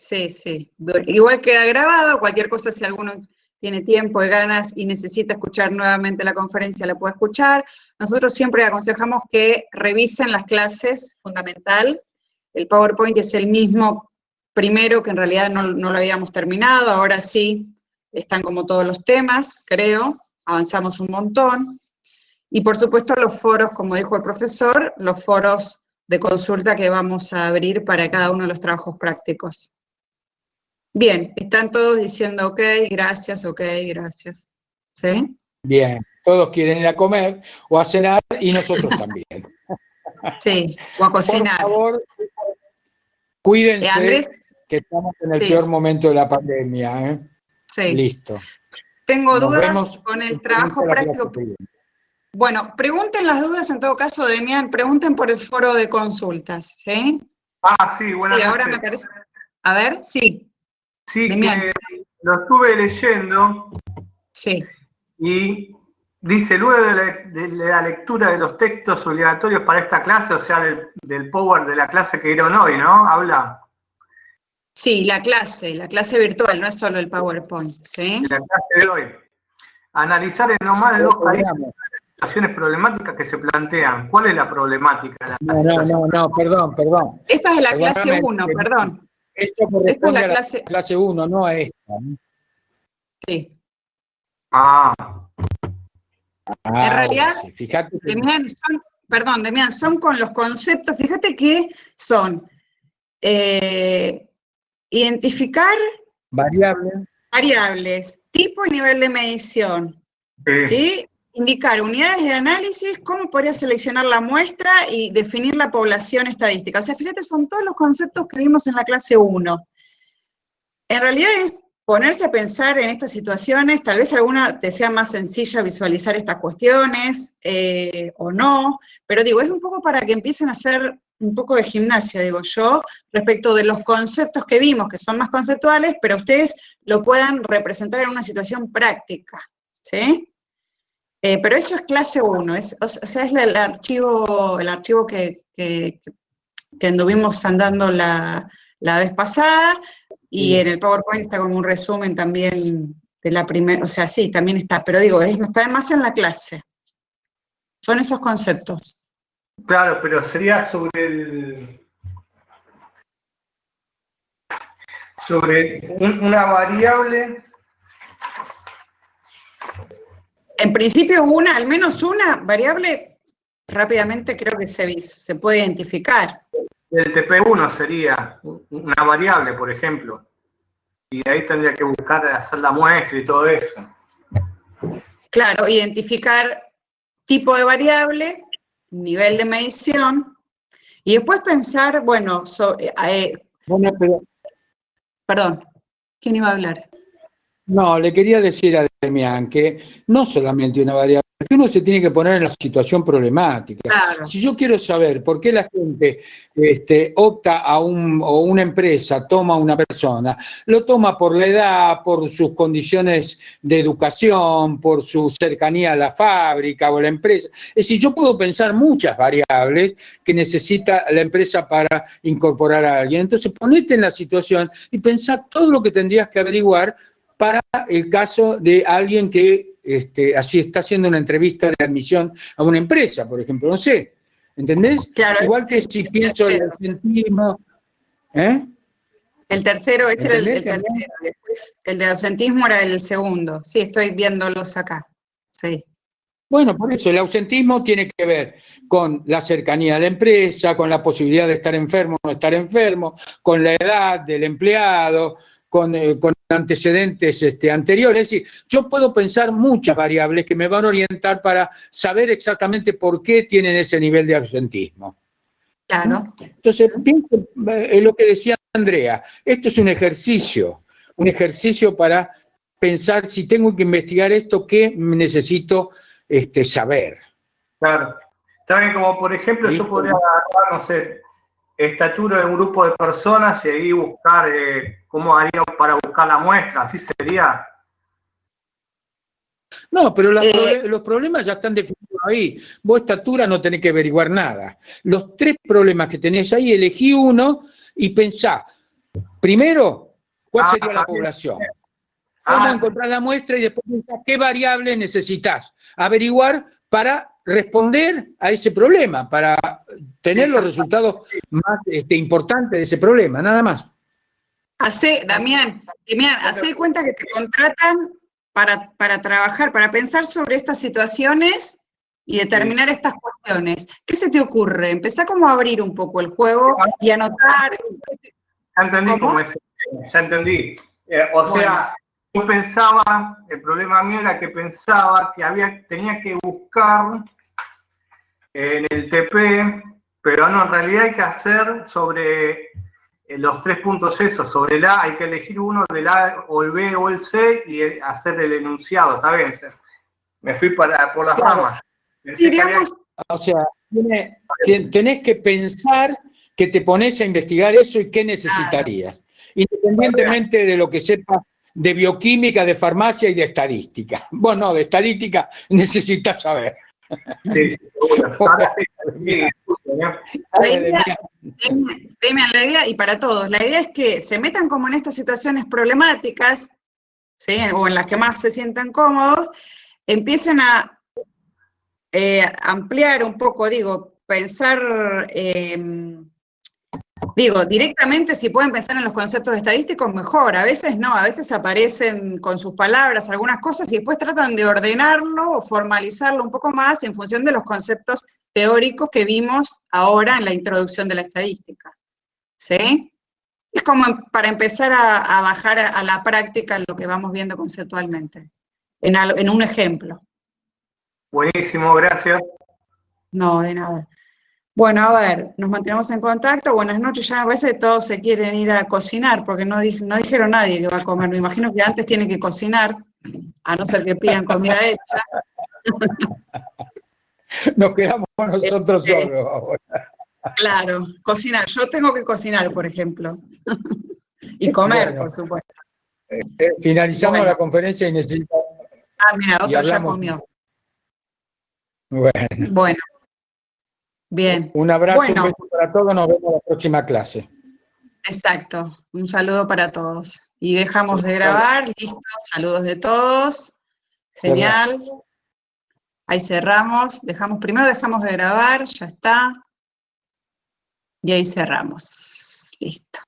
Igual queda grabado, cualquier cosa, si alguno tiene tiempo y ganas y necesita escuchar nuevamente la conferencia, la puede escuchar. Nosotros siempre aconsejamos que revisen las clases, fundamental. El PowerPoint es el mismo primero, que en realidad no lo habíamos terminado, ahora sí están como todos los temas, creo, avanzamos un montón. Y por supuesto los foros, como dijo el profesor, los foros de consulta que vamos a abrir para cada uno de los trabajos prácticos. Bien, están todos diciendo ok, gracias, ¿sí? Bien, todos quieren ir a comer o a cenar y nosotros también. Sí, o a cocinar. Por favor, cuídense, Andrés, que estamos en el sí. peor momento de la pandemia, ¿eh? Sí. Listo. Tengo Nos dudas vemos con el en trabajo la práctico. clase que viene. Bueno, pregunten las dudas en todo caso, Demian, pregunten por el foro de consultas, ¿sí? Ah, sí, buenas Sí, ahora noches. me parece. A ver, sí. Sí, Demian. que lo estuve leyendo Sí. y dice, luego de la lectura de los textos obligatorios para esta clase, o sea, del Power de la clase que dieron hoy, ¿no? Habla Sí, la clase virtual, no es solo el PowerPoint, ¿sí? de la clase de hoy. Analizar en no más de 2 países las situaciones problemáticas que se plantean. ¿Cuál es la problemática? No, perdón. Esta es de la clase Perdóname, 1, perdón. Esto corresponde Esta es la a la clase. clase 1, no a esta, ¿no? Sí. Ah, En realidad, sí, fíjate que Demian, son con los conceptos, fíjate que son identificar variables, tipo y nivel de medición, ¿sí? Indicar unidades de análisis, cómo podría seleccionar la muestra y definir la población estadística. O sea, fíjate, son todos los conceptos que vimos en la clase 1. En realidad es ponerse a pensar en estas situaciones, tal vez alguna te sea más sencilla visualizar estas cuestiones, o no, pero digo, es un poco para que empiecen a hacer un poco de gimnasia, digo yo, respecto de los conceptos que vimos, que son más conceptuales, pero ustedes lo puedan representar en una situación práctica, ¿sí? Pero eso es clase 1, o sea, es el archivo que anduvimos andando la vez pasada, y en el PowerPoint está como un resumen también de la primera, o sea, sí, también está, pero digo, está más en la clase. Son esos conceptos. claro, pero sería sobre una variable. En principio al menos una variable, rápidamente creo que se puede identificar. El TP1 sería una variable, por ejemplo. Y ahí tendría que buscar hacer la muestra y todo eso. Claro, identificar tipo de variable, nivel de medición, y después pensar, bueno, perdón, ¿quién iba a hablar? No, le quería decir a Demian que no solamente una variable, que uno se tiene que poner en la situación problemática. Claro. Si yo quiero saber por qué la gente opta o una empresa toma a una persona, lo toma por la edad, por sus condiciones de educación, por su cercanía a la fábrica o la empresa. Es decir, yo puedo pensar muchas variables que necesita la empresa para incorporar a alguien. Entonces, ponete en la situación y pensá todo lo que tendrías que averiguar para el caso de alguien que así está haciendo una entrevista de admisión a una empresa, por ejemplo, no sé, ¿entendés? Claro, igual que si pienso en el ausentismo, ¿eh? El tercero es el ¿Entendés, tercero, después el de ausentismo era el segundo. Sí, estoy viéndolos acá. Sí. Bueno, por eso el ausentismo tiene que ver con la cercanía a la empresa, con la posibilidad de estar enfermo o no estar enfermo, con la edad del empleado, con antecedentes anteriores. Es decir, yo puedo pensar muchas variables que me van a orientar para saber exactamente por qué tienen ese nivel de ausentismo. Claro. Entonces, pienso en lo que decía Andrea, esto es un ejercicio para pensar si tengo que investigar esto, ¿qué necesito saber? Claro. También como, por ejemplo, ¿Listo? yo podría agarrar, no sé, estatura de un grupo de personas y ahí buscar cómo haría para buscar la muestra, así sería. No, pero los problemas ya están definidos ahí. Vos estatura no tenés que averiguar nada. Los 3 problemas que tenés ahí, elegí uno y pensá, primero, ¿cuál sería la población? cómo encontrar la muestra y después pensar qué variable necesitas averiguar para responder a ese problema, para tener los resultados más importantes de ese problema, nada más. Damián, hacé cuenta que te contratan para trabajar, para pensar sobre estas situaciones y determinar estas cuestiones. ¿Qué se te ocurre? Empezá como a abrir un poco el juego y anotar. Ya entendí cómo es. Ya entendí. Sea, yo pensaba, el problema mío era que pensaba que tenía que buscar en el TP, pero no, en realidad hay que hacer sobre los 3 puntos esos, sobre el A, hay que elegir uno del A o el B o el C y hacer el enunciado, ¿está bien? Me fui por las ramas. O sea, tenés que pensar que te pones a investigar eso y qué necesitarías, independientemente de lo que sepas de bioquímica, de farmacia y de estadística. Vos no, de estadística necesitas saber. Sí, La idea, y para todos, la idea es que se metan como en estas situaciones problemáticas, ¿sí? O en las que más se sientan cómodos, empiecen a ampliar un poco, pensar, directamente si pueden pensar en los conceptos estadísticos, mejor. A veces no, a veces aparecen con sus palabras algunas cosas y después tratan de ordenarlo o formalizarlo un poco más en función de los conceptos teóricos que vimos ahora en la introducción de la estadística. ¿Sí? Es como para empezar a bajar a la práctica lo que vamos viendo conceptualmente, en un ejemplo. Buenísimo, gracias. No, de nada. Bueno, a ver, nos mantenemos en contacto. Buenas noches. Ya a veces todos se quieren ir a cocinar, porque no dijeron nadie que va a comer. Me imagino que antes tienen que cocinar, a no ser que pidan comida hecha. Nos quedamos nosotros solos ahora. Claro, cocinar. Yo tengo que cocinar, por ejemplo. Y comer, Bueno, por supuesto. Finalizamos la conferencia y necesito... Mira, otro ya comió. Bueno. Bien. Un abrazo, un beso para todos, nos vemos en la próxima clase. Exacto, un saludo para todos. Y dejamos de grabar, listo, saludos de todos. Genial. Ahí cerramos, primero dejamos de grabar, ya está. Y ahí cerramos. Listo.